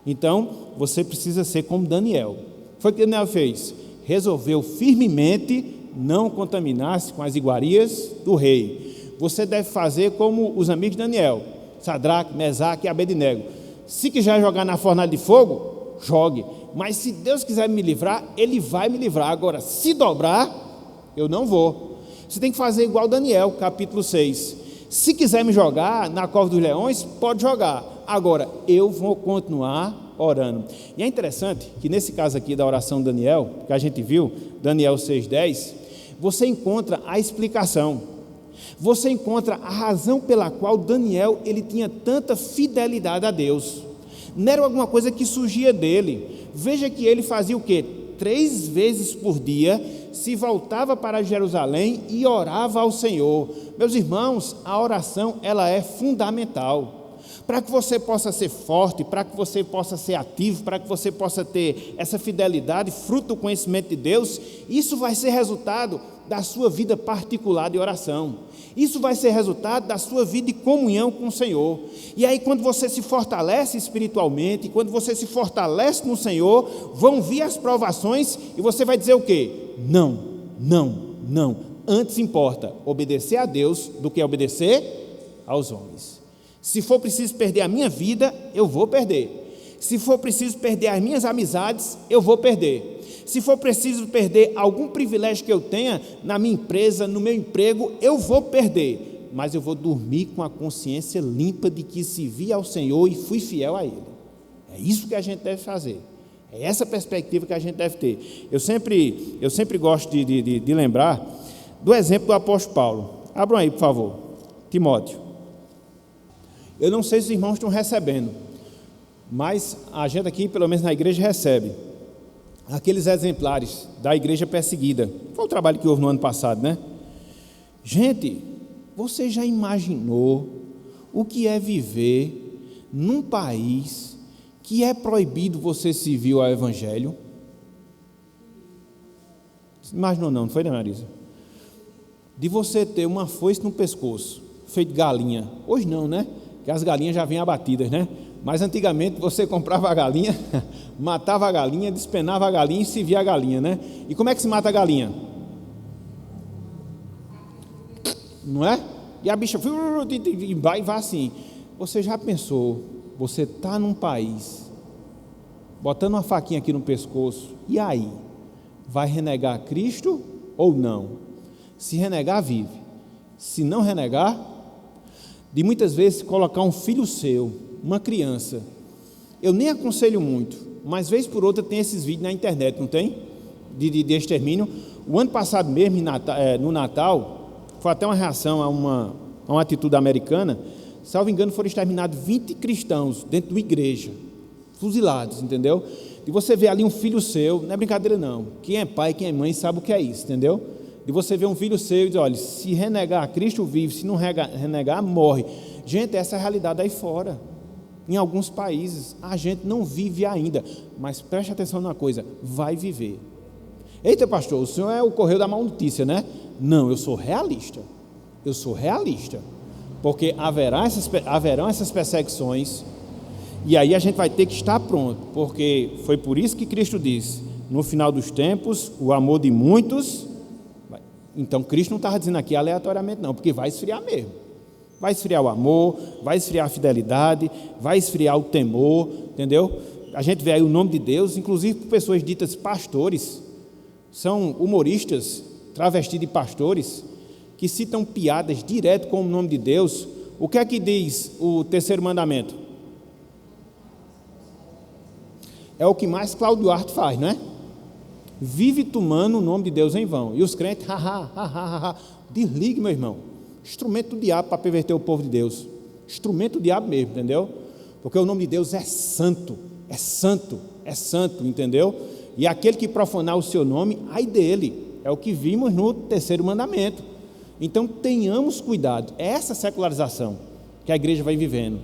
Então, você precisa ser como Daniel. Foi o que Daniel fez? Resolveu firmemente não contaminar-se com as iguarias do rei. Você deve fazer como os amigos de Daniel, Sadraque, Mesaque e Abednego. Se quiser jogar na fornalha de fogo, jogue. Mas se Deus quiser me livrar, Ele vai me livrar. Agora, se dobrar, eu não vou. Você tem que fazer igual Daniel, capítulo 6. Se quiser me jogar na cova dos leões, pode jogar. Agora, eu vou continuar orando. E é interessante que nesse caso aqui da oração de Daniel, que a gente viu, Daniel 6,10, você encontra a explicação. Você encontra a razão pela qual Daniel ele tinha tanta fidelidade a Deus. Não era alguma coisa que surgia dele. Veja que ele fazia o quê? 3 vezes por dia, se voltava para Jerusalém e orava ao Senhor. Meus irmãos, a oração ela é fundamental. Para que você possa ser forte, para que você possa ser ativo, para que você possa ter essa fidelidade, fruto do conhecimento de Deus, isso vai ser resultado da sua vida particular de oração. Isso vai ser resultado da sua vida de comunhão com o Senhor. E aí quando você se fortalece espiritualmente, quando você se fortalece no Senhor, vão vir as provações e você vai dizer o quê? Não. Antes importa obedecer a Deus do que obedecer aos homens. Se for preciso perder a minha vida, eu vou perder. Se for preciso perder as minhas amizades, eu vou perder. Se for preciso perder algum privilégio que eu tenha na minha empresa, no meu emprego, eu vou perder. Mas eu vou dormir com a consciência limpa de que servi ao Senhor e fui fiel a Ele. É isso que a gente deve fazer. É essa perspectiva que a gente deve ter. Eu sempre gosto de lembrar do exemplo do apóstolo Paulo. Abram aí, por favor. Timóteo. Eu não sei se os irmãos estão recebendo, mas a gente aqui, pelo menos na igreja, recebe aqueles exemplares da igreja perseguida. Foi o trabalho que houve no ano passado, né? Gente, você já imaginou o que é viver num país que é proibido você servir ao evangelho? Não imaginou não foi, né, Marisa? De você ter uma foice no pescoço, feito galinha. Hoje não, né? Que as galinhas já vêm abatidas, né? Mas antigamente você comprava a galinha, matava a galinha, despenava a galinha e servia a galinha, né? E como é que se mata a galinha? Não é? E a bicha vai assim. Você já pensou, você está num país, botando uma faquinha aqui no pescoço, e aí? Vai renegar Cristo ou não? Se renegar, vive. Se não renegar, de muitas vezes colocar um filho seu, uma criança, eu nem aconselho muito, mas vez por outra tem esses vídeos na internet, não tem? De extermínio. O ano passado mesmo, no Natal, foi até uma reação a uma atitude americana, salvo engano foram exterminados 20 cristãos dentro de uma igreja, fuzilados, entendeu? De você ver ali um filho seu, não é brincadeira não, quem é pai, quem é mãe sabe o que é isso, entendeu? De você ver um filho seu e dizer, olha, se renegar, Cristo vive, se não renegar, morre. Gente, essa é a realidade aí fora. Em alguns países, a gente não vive ainda, mas preste atenção numa coisa, vai viver. Eita, pastor, o senhor é o correio da má notícia, né? Não, eu sou realista, porque haverão essas perseguições, e aí a gente vai ter que estar pronto, porque foi por isso que Cristo disse, no final dos tempos, o amor de muitos. Então Cristo não estava dizendo aqui aleatoriamente não, porque vai esfriar mesmo, vai esfriar o amor, vai esfriar a fidelidade, vai esfriar o temor, entendeu? A gente vê aí o nome de Deus, inclusive por pessoas ditas pastores, são humoristas travestidos de pastores, que citam piadas direto com o nome de Deus. O que é que diz o terceiro mandamento? É o que mais Cláudio Duarte faz, não é? Vive tomando o nome de Deus em vão. E os crentes, desligue, meu irmão. Instrumento do diabo para perverter o povo de Deus. Instrumento do diabo mesmo, entendeu? Porque o nome de Deus é santo, entendeu? E aquele que profanar o seu nome, ai dele. É o que vimos no terceiro mandamento. Então tenhamos cuidado. É essa secularização que a igreja vem vivendo,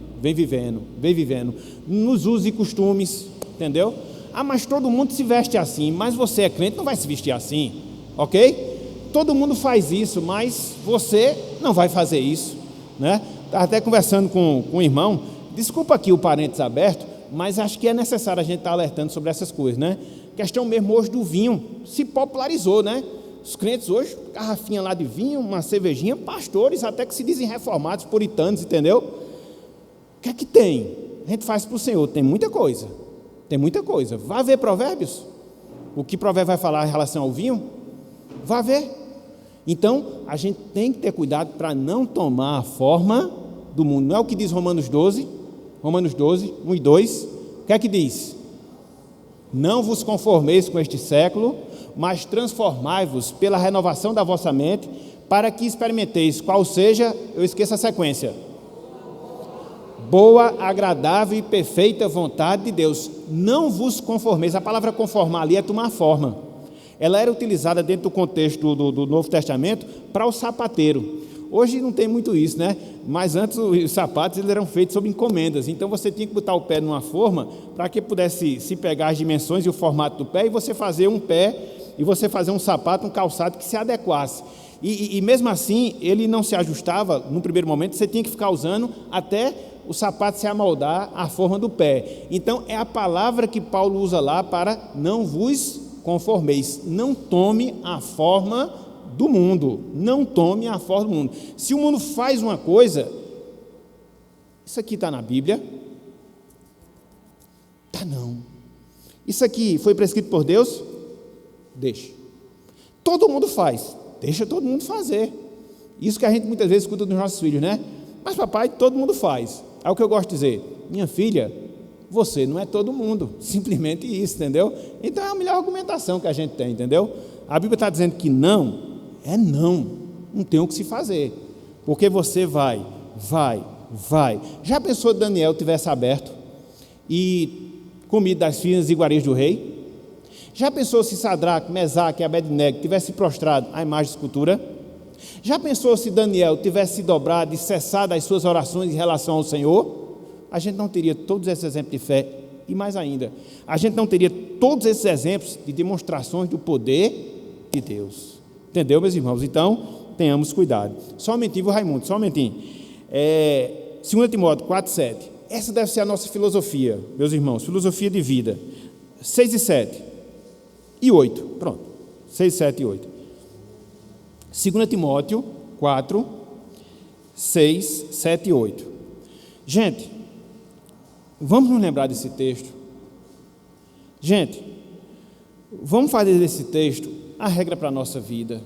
nos usos e costumes, entendeu? Ah, mas todo mundo se veste assim, mas você é crente, não vai se vestir assim, ok? Todo mundo faz isso, mas você não vai fazer isso, né? Estava até conversando com um irmão, desculpa aqui o parênteses aberto, mas acho que é necessário a gente estar alertando sobre essas coisas, né? Questão mesmo hoje do vinho, se popularizou, né? Os crentes hoje, garrafinha lá de vinho, uma cervejinha, pastores até que se dizem reformados, puritanos, entendeu? O que é que tem? A gente faz para o Senhor, tem muita coisa. Vá ver Provérbios, o que Provérbios vai falar em relação ao vinho, vá ver. Então, a gente tem que ter cuidado para não tomar a forma do mundo. Não é o que diz Romanos 12, 1 e 2, o que é que diz? Não vos conformeis com este século, mas transformai-vos pela renovação da vossa mente, para que experimenteis qual seja, eu esqueço a sequência, boa, agradável e perfeita vontade de Deus. Não vos conformeis. A palavra conformar ali é tomar forma. Ela era utilizada dentro do contexto do Novo Testamento para o sapateiro. Hoje não tem muito isso, né? Mas antes os sapatos eles eram feitos sob encomendas. Então você tinha que botar o pé numa forma para que pudesse se pegar as dimensões e o formato do pé, e você fazer um pé, e você fazer um sapato, um calçado que se adequasse. E mesmo assim, ele não se ajustava no primeiro momento, você tinha que ficar usando até o sapato se amoldar à forma do pé. Então é a palavra que Paulo usa lá para não vos conformeis, não tome a forma do mundo, Se o mundo faz uma coisa, isso aqui está na Bíblia? Está não. Isso aqui foi prescrito por Deus? Deixa. Todo mundo faz, deixa todo mundo fazer. Isso que a gente muitas vezes escuta dos nossos filhos, né? Mas papai, todo mundo faz. É o que eu gosto de dizer, minha filha, você não é todo mundo, simplesmente isso, entendeu? Então é a melhor argumentação que a gente tem, entendeu? A Bíblia está dizendo que não, não tem o que se fazer, porque você vai. Já pensou se Daniel tivesse aberto e comido das finas iguarias do rei? Já pensou se Sadraque, Mesaque e Abednego tivessem prostrado à imagem de escultura? Já pensou se Daniel tivesse se dobrado e cessado as suas orações em relação ao Senhor? A gente não teria todos esses exemplos de fé, e mais ainda, a gente não teria todos esses exemplos de demonstrações do poder de Deus. Entendeu, meus irmãos? Então, tenhamos cuidado. Só um momentinho, Raimundo, só um momentinho. 2 Timóteo 4,7. Essa deve ser a nossa filosofia, meus irmãos, filosofia de vida. 6 e 7. E 8, pronto. 6, 7 e 8. 2 Timóteo 4, 6, 7 e 8. Gente, vamos nos lembrar desse texto. Gente, vamos fazer desse texto a regra para a nossa vida.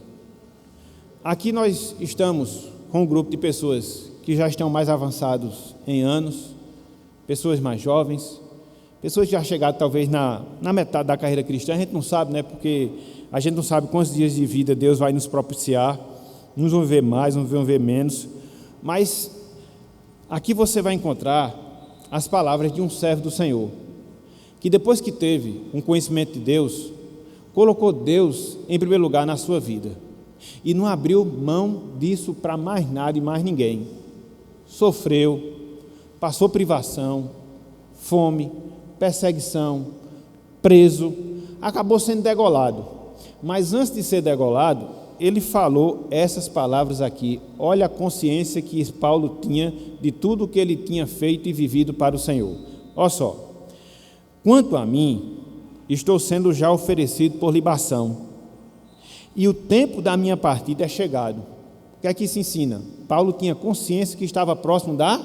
Aqui nós estamos com um grupo de pessoas que já estão mais avançados em anos, pessoas mais jovens, pessoas que já chegaram talvez na metade da carreira cristã. A gente não sabe, né? Porque a gente não sabe quantos dias de vida Deus vai nos propiciar. Uns vão viver mais, uns vão viver menos. Mas aqui você vai encontrar as palavras de um servo do Senhor. que depois que teve um conhecimento de Deus, colocou Deus em primeiro lugar na sua vida e não abriu mão disso para mais nada e mais ninguém. Sofreu, passou privação, fome, perseguição, preso, acabou sendo degolado. Mas antes de ser degolado, ele falou essas palavras aqui. Olha a consciência que Paulo tinha de tudo o que ele tinha feito e vivido para o Senhor. Olha só: quanto a mim, estou sendo já oferecido por libação, e o tempo da minha partida é chegado. O que é que isso ensina? Paulo tinha consciência que estava próximo da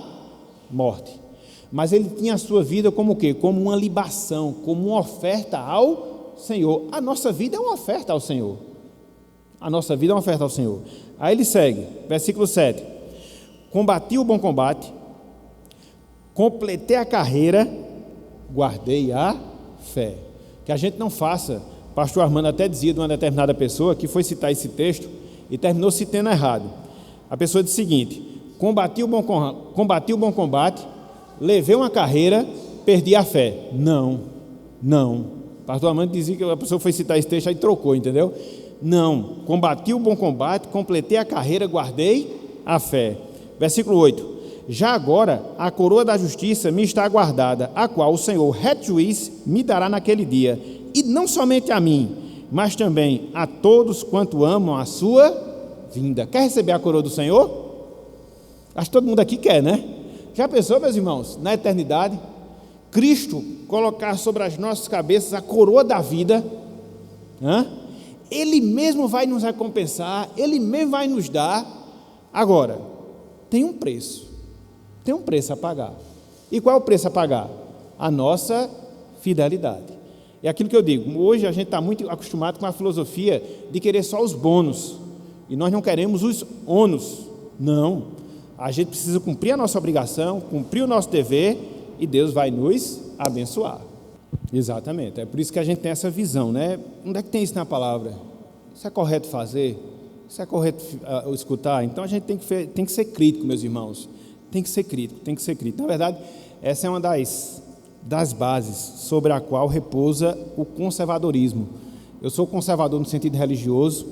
morte, mas ele tinha a sua vida como o quê? Como uma libação, como uma oferta ao Senhor. A nossa vida é uma oferta ao Senhor. A nossa vida é uma oferta ao Senhor. Aí ele segue, versículo 7. Combati o bom combate, completei a carreira, guardei a fé. Que a gente não faça, pastor Armando até dizia de uma determinada pessoa que foi citar esse texto e terminou citando errado. A pessoa disse o seguinte: combati o bom combate, levei uma carreira, perdi a fé. Não. Pastor Armando dizia que a pessoa foi citar esse texto, aí trocou, entendeu? Não, combati o bom combate, completei a carreira, guardei a fé. Versículo 8. Já agora a coroa da justiça me está guardada, a qual o Senhor, reto juiz, me dará naquele dia, e não somente a mim, mas também a todos quanto amam a sua vinda. Quer receber a coroa do Senhor? Acho que todo mundo aqui quer, né? Já pensou, meus irmãos, na eternidade, Cristo colocar sobre as nossas cabeças a coroa da vida? Ele mesmo vai nos recompensar, Ele mesmo vai nos dar. Agora, tem um preço a pagar. E qual é o preço a pagar? A nossa fidelidade. É aquilo que eu digo, hoje a gente está muito acostumado com a filosofia de querer só os bônus, e nós não queremos os ônus. Não, a gente precisa cumprir a nossa obrigação, cumprir o nosso dever, e Deus vai nos abençoar. Exatamente, é por isso que a gente tem essa visão, né? Onde é que tem isso na palavra? Isso é correto fazer? Isso é correto escutar? Então a gente tem que ser crítico, meus irmãos. Tem que ser crítico. Na verdade, essa é uma das bases sobre a qual repousa o conservadorismo. Eu sou conservador no sentido religioso,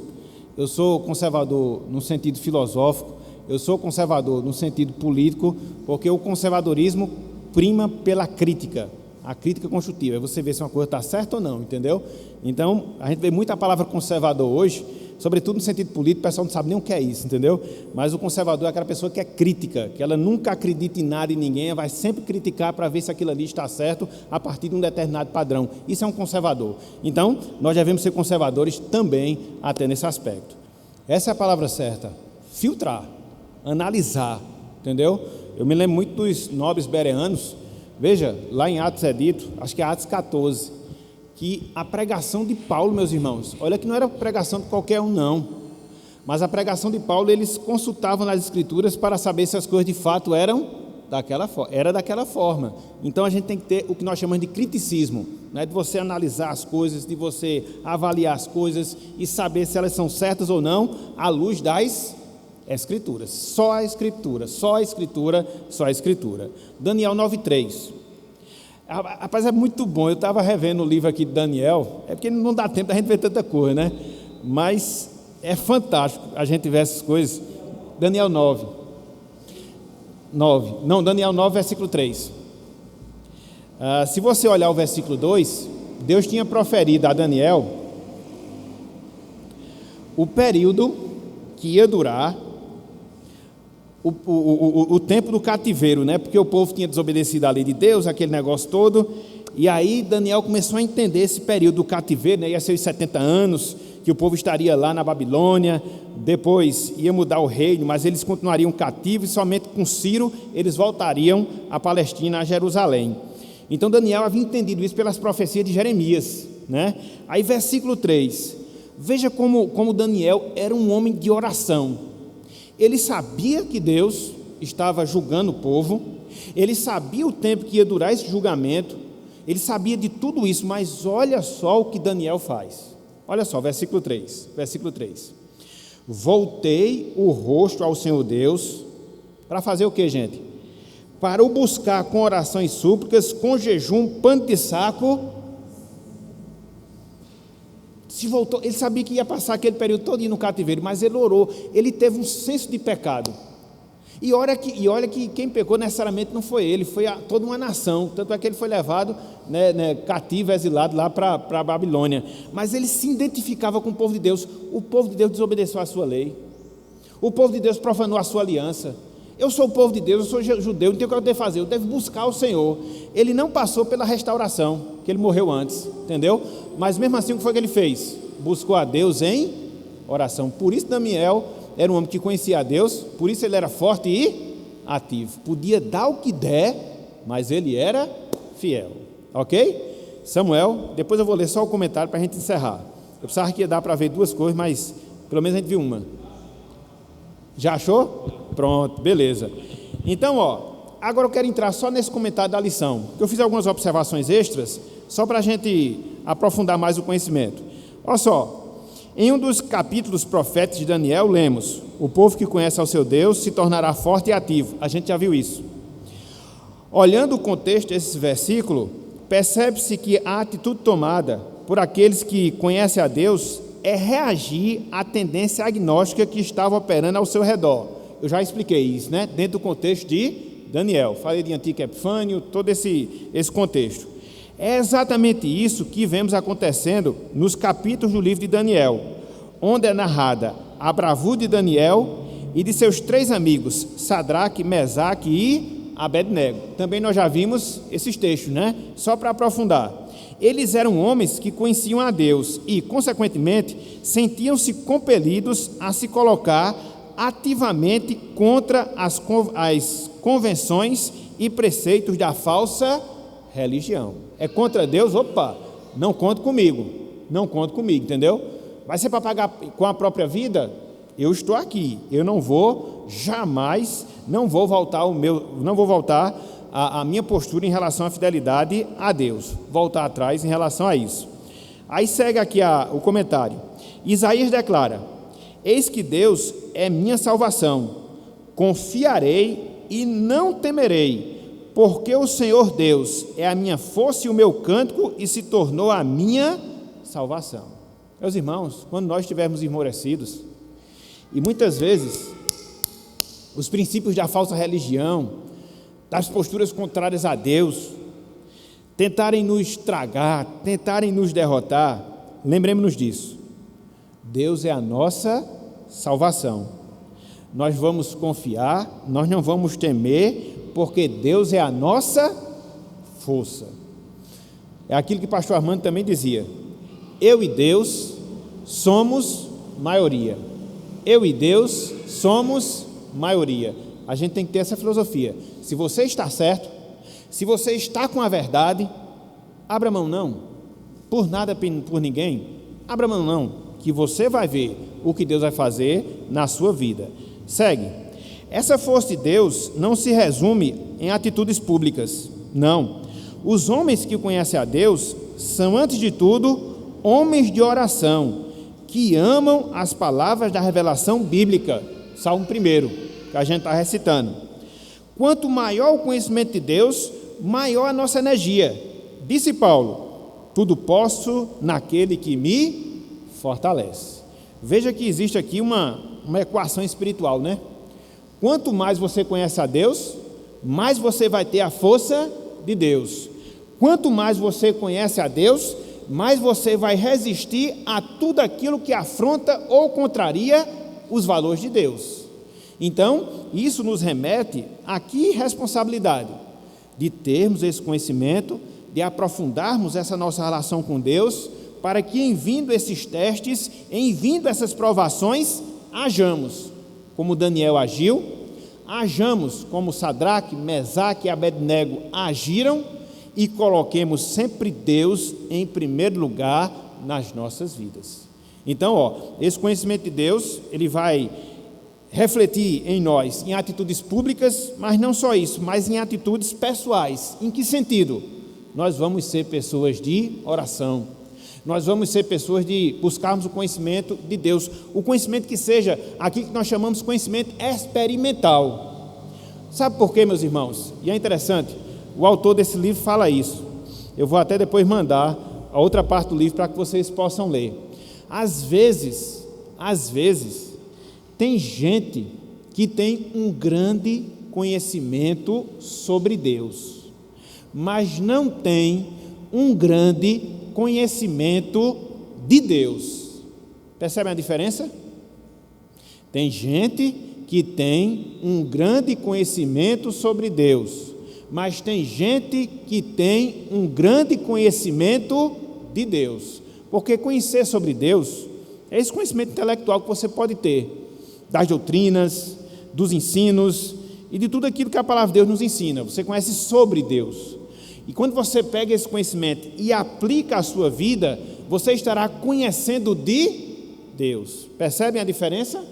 eu sou conservador no sentido filosófico, eu sou conservador no sentido político, porque o conservadorismo prima pela crítica. A crítica construtiva, é você ver se uma coisa está certa ou não, entendeu? Então, a gente vê muita palavra conservador hoje, sobretudo no sentido político, o pessoal não sabe nem o que é isso, entendeu? Mas o conservador é aquela pessoa que é crítica, que ela nunca acredita em nada e ninguém, ela vai sempre criticar para ver se aquilo ali está certo a partir de um determinado padrão. Isso é um conservador. Então, nós devemos ser conservadores também até nesse aspecto. Essa é a palavra certa. Filtrar, analisar, entendeu? Eu me lembro muito dos nobres bereanos. Veja, lá em Atos é dito, acho que é Atos 14, que a pregação de Paulo, meus irmãos, olha que não era pregação de qualquer um, não, mas a pregação de Paulo, eles consultavam nas Escrituras para saber se as coisas de fato eram daquela forma. Então a gente tem que ter o que nós chamamos de criticismo, né? De você analisar as coisas, de você avaliar as coisas e saber se elas são certas ou não, à luz das Escrituras. Só a Escritura. Daniel 9:3. Rapaz, é muito bom. Eu estava revendo o livro aqui de Daniel, é porque não dá tempo da gente ver tanta coisa, né? Mas é fantástico a gente ver essas coisas. Daniel 9. Daniel 9, versículo 3. Se você olhar o versículo 2, Deus tinha proferido a Daniel o período que ia durar o tempo do cativeiro, né? Porque o povo tinha desobedecido a lei de Deus, aquele negócio todo, e aí Daniel começou a entender esse período do cativeiro, né? Ia ser os 70 anos, que o povo estaria lá na Babilônia, depois ia mudar o reino, mas eles continuariam cativos, e somente com Ciro eles voltariam à Palestina, a Jerusalém. Então Daniel havia entendido isso pelas profecias de Jeremias, né? Aí versículo 3, veja como Daniel era um homem de oração. Ele sabia que Deus estava julgando o povo, ele sabia o tempo que ia durar esse julgamento, ele sabia de tudo isso, mas olha só o que Daniel faz. Olha só, versículo 3. Voltei o rosto ao Senhor Deus, para fazer o que, gente? para o buscar com orações e súplicas, com jejum, pano de saco. Se voltou, ele sabia que ia passar aquele período todo no cativeiro, mas ele orou, ele teve um senso de pecado. E olha que quem pecou necessariamente não foi ele, foi toda uma nação, tanto é que ele foi levado cativo, exilado lá para a Babilônia. Mas ele se identificava com o povo de Deus. O povo de Deus desobedeceu a sua lei, o povo de Deus profanou a sua aliança. Eu sou o povo de Deus, eu sou judeu, não tenho o que eu devo fazer, eu devo buscar o Senhor. Ele não passou pela restauração, que ele morreu antes, entendeu? Mas mesmo assim, o que foi que ele fez? Buscou a Deus em oração. Por isso Daniel era um homem que conhecia a Deus, por isso ele era forte e ativo. Podia dar o que der, mas ele era fiel. Ok? Samuel, depois eu vou ler só o comentário para a gente encerrar. Eu precisava que ia dar para ver duas coisas, mas pelo menos a gente viu uma. Já achou? Pronto, beleza. Então, agora eu quero entrar só nesse comentário da lição. Eu fiz algumas observações extras, só para a gente aprofundar mais o conhecimento. Olha só. Em um dos capítulos proféticos de Daniel, lemos: o povo que conhece ao seu Deus se tornará forte e ativo. A gente já viu isso. Olhando o contexto desse versículo, percebe-se que a atitude tomada por aqueles que conhecem a Deus é reagir à tendência agnóstica que estava operando ao seu redor. Eu já expliquei isso, né? Dentro do contexto de Daniel. Falei de Antíoco Epifânio, todo esse contexto. É exatamente isso que vemos acontecendo nos capítulos do livro de Daniel, onde é narrada a bravura de Daniel e de seus 3 amigos, Sadraque, Mesaque e Abednego. Também nós já vimos esses textos, né? Só para aprofundar. Eles eram homens que conheciam a Deus e, consequentemente, sentiam-se compelidos a se colocar ativamente contra as convenções e preceitos da falsa religião. É contra Deus? Opa, não conte comigo, entendeu? Vai ser para pagar com a própria vida? Eu estou aqui, eu não vou jamais, não vou voltar a minha postura em relação à fidelidade a Deus, voltar atrás em relação a isso. Aí segue aqui o comentário. Isaías declara: eis que Deus é minha salvação, confiarei e não temerei, porque o Senhor Deus é a minha força e o meu cântico e se tornou a minha salvação. Meus irmãos, quando nós estivermos esmorecidos, e muitas vezes os princípios da falsa religião, das posturas contrárias a Deus, tentarem nos tragar, tentarem nos derrotar, lembremos-nos disso. Deus é a nossa salvação. Nós vamos confiar, nós não vamos temer, porque Deus é a nossa força. É aquilo que o pastor Armando também dizia: eu e Deus somos maioria. Eu e Deus somos maioria. A gente tem que ter essa filosofia. Se você está certo, se você está com a verdade, abra mão não, por nada, por ninguém, abra mão não, que você vai ver o que Deus vai fazer na sua vida. Segue. Essa força de Deus não se resume em atitudes públicas, não. Os homens que conhecem a Deus são, antes de tudo, homens de oração, que amam as palavras da revelação bíblica. Salmo 1, que a gente está recitando. Quanto maior o conhecimento de Deus, maior a nossa energia. Disse Paulo: tudo posso naquele que me fortalece. Veja que existe aqui uma equação espiritual, né? Quanto mais você conhece a Deus, mais você vai ter a força de Deus. Quanto mais você conhece a Deus, mais você vai resistir a tudo aquilo que afronta ou contraria os valores de Deus. Então, isso nos remete a que responsabilidade? De termos esse conhecimento, de aprofundarmos essa nossa relação com Deus, para que em vindo esses testes, em vindo essas provações, hajamos como Daniel agiu, hajamos como Sadraque, Mesaque e Abednego agiram e coloquemos sempre Deus em primeiro lugar nas nossas vidas. Então, esse conhecimento de Deus, ele vai refletir em nós, em atitudes públicas, mas não só isso, mas em atitudes pessoais. Em que sentido? Nós vamos ser pessoas de oração, nós vamos ser pessoas de buscarmos o conhecimento de Deus, o conhecimento que seja aquilo que nós chamamos de conhecimento experimental. Sabe por quê, meus irmãos? E é interessante, o autor desse livro fala isso. Eu vou até depois mandar a outra parte do livro para que vocês possam ler. Às vezes, tem gente que tem um grande conhecimento sobre Deus, mas não tem um grande conhecimento de Deus. Percebem a diferença? Tem gente que tem um grande conhecimento sobre Deus, mas tem gente que tem um grande conhecimento de Deus. Porque conhecer sobre Deus é esse conhecimento intelectual que você pode ter, das doutrinas, dos ensinos e de tudo aquilo que a palavra de Deus nos ensina. Você conhece sobre Deus. E quando você pega esse conhecimento e aplica à sua vida, você estará conhecendo de Deus. Percebem a diferença?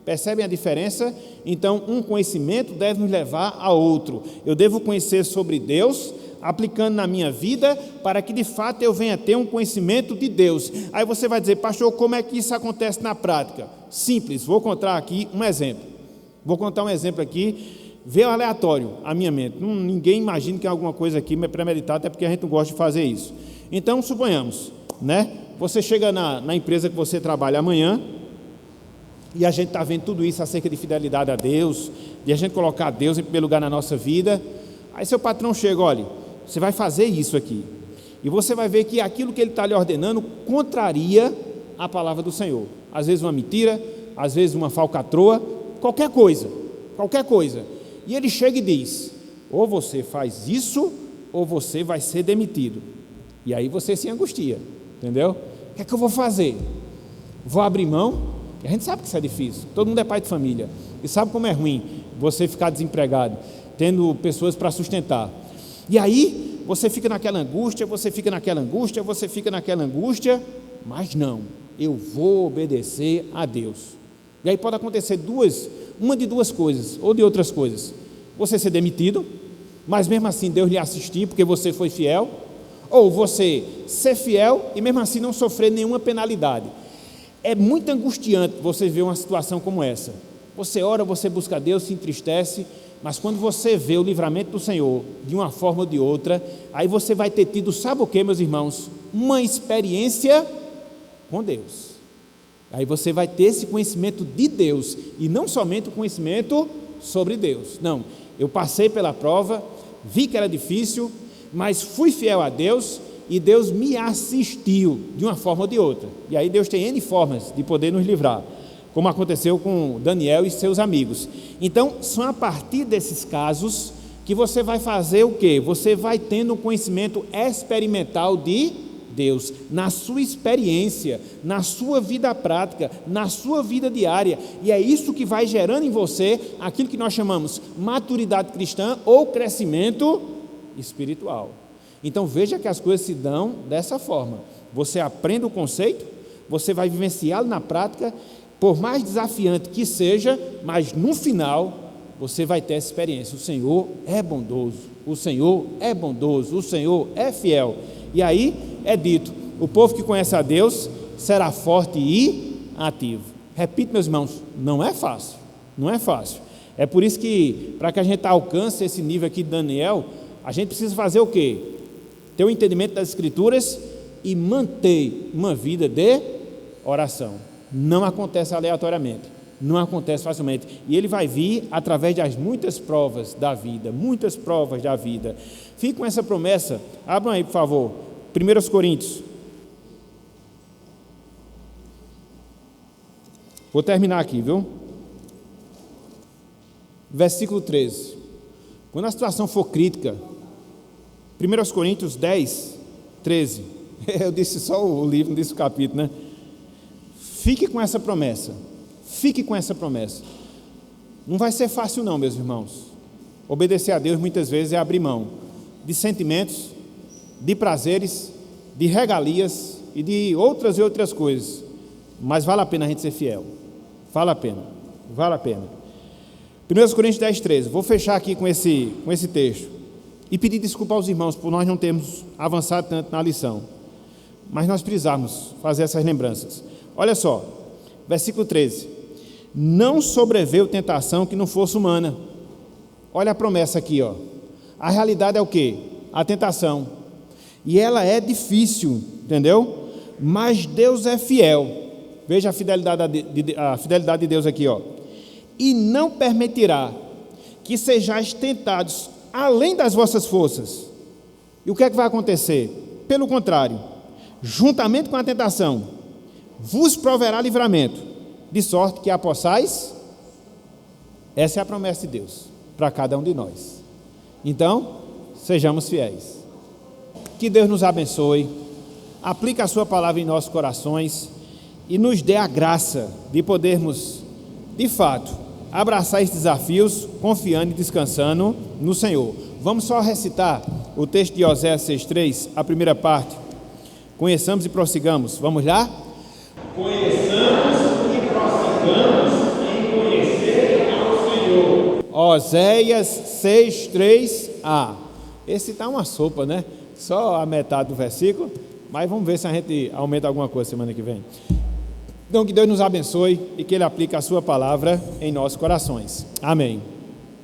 Percebem a diferença? Então, um conhecimento deve nos levar a outro. Eu devo conhecer sobre Deus, aplicando na minha vida, para que de fato eu venha ter um conhecimento de Deus. Aí você vai dizer, pastor, como é que isso acontece na prática? Simples, vou contar aqui um exemplo. Vou contar um exemplo aqui, veio aleatório à minha mente. Ninguém imagina que é alguma coisa aqui premeditada, até porque a gente não gosta de fazer isso. Então, suponhamos, né? Você chega na empresa que você trabalha amanhã, e a gente está vendo tudo isso acerca de fidelidade a Deus, de a gente colocar Deus em primeiro lugar na nossa vida. Aí seu patrão chega, olha, você vai fazer isso aqui, e você vai ver que aquilo que ele está lhe ordenando contraria a palavra do Senhor. Às vezes uma mentira, às vezes uma falcatrua, qualquer coisa. E ele chega e diz, ou você faz isso, ou você vai ser demitido. E aí você se angustia, entendeu? O que é que eu vou fazer? Vou abrir mão? A gente sabe que isso é difícil, todo mundo é pai de família, e sabe como é ruim você ficar desempregado, tendo pessoas para sustentar. E aí, você fica naquela angústia, mas não, eu vou obedecer a Deus. E aí pode acontecer uma de duas coisas, ou de outras coisas. Você ser demitido, mas mesmo assim Deus lhe assistir, porque você foi fiel, ou você ser fiel e mesmo assim não sofrer nenhuma penalidade. É muito angustiante você ver uma situação como essa. Você ora, você busca Deus, se entristece, mas quando você vê o livramento do Senhor, de uma forma ou de outra, aí você vai ter tido, sabe o que, meus irmãos? Uma experiência com Deus. Aí você vai ter esse conhecimento de Deus, e não somente o conhecimento sobre Deus. Não, eu passei pela prova, vi que era difícil, mas fui fiel a Deus, e Deus me assistiu de uma forma ou de outra. E aí Deus tem N formas de poder nos livrar, como aconteceu com Daniel e seus amigos. Então, são a partir desses casos que você vai fazer o quê? Você vai tendo um conhecimento experimental de Deus, na sua experiência, na sua vida prática, na sua vida diária. E é isso que vai gerando em você aquilo que nós chamamos maturidade cristã ou crescimento espiritual. Então veja que as coisas se dão dessa forma. Você aprende o conceito, você vai vivenciá-lo na prática, por mais desafiante que seja, mas no final você vai ter essa experiência. O Senhor é bondoso, o Senhor é bondoso, o Senhor é fiel. E aí é dito, o povo que conhece a Deus será forte e ativo. Repito, meus irmãos, não é fácil, não é fácil. É por isso que, para que a gente alcance esse nível aqui de Daniel, a gente precisa fazer o quê? Ter o entendimento das Escrituras e manter uma vida de oração. Não acontece aleatoriamente, não acontece facilmente. E ele vai vir através das muitas provas da vida, muitas provas da vida. Fique com essa promessa. Abram aí, por favor, 1 Coríntios. Vou terminar aqui, viu? Versículo 13. Quando a situação for crítica, 1 Coríntios 10, 13. Eu disse só o livro, não disse o capítulo, né? Fique com essa promessa. Fique com essa promessa. Não vai ser fácil não, meus irmãos. Obedecer a Deus muitas vezes é abrir mão de sentimentos, de prazeres, de regalias e de outras e outras coisas. Mas vale a pena a gente ser fiel. Vale a pena. Vale a pena. 1 Coríntios 10, 13. Vou fechar aqui com esse texto. E pedir desculpa aos irmãos por nós não termos avançado tanto na lição. Mas nós precisamos fazer essas lembranças. Olha só, versículo 13. Não sobreveio tentação que não fosse humana. Olha a promessa aqui, ó. A realidade é o quê? A tentação. E ela é difícil, entendeu? Mas Deus é fiel. Veja a fidelidade de Deus aqui, ó. E não permitirá que sejais tentados além das vossas forças. E o que é que vai acontecer? Pelo contrário, juntamente com a tentação, vos proverá livramento, de sorte que a possais. Essa é a promessa de Deus para cada um de nós. Então, sejamos fiéis. Que Deus nos abençoe, aplique a sua palavra em nossos corações e nos dê a graça de podermos, de fato, abraçar esses desafios, confiando e descansando no Senhor. Vamos só recitar o texto de Oséias 6,3, a primeira parte. Conheçamos e prossigamos. Vamos lá? Conheçamos e prossigamos em conhecer ao Senhor. Oséias 6,3a. Esse está uma sopa, né? Só a metade do versículo, mas vamos ver se a gente aumenta alguma coisa semana que vem. Então, que Deus nos abençoe e que Ele aplique a sua palavra em nossos corações. Amém.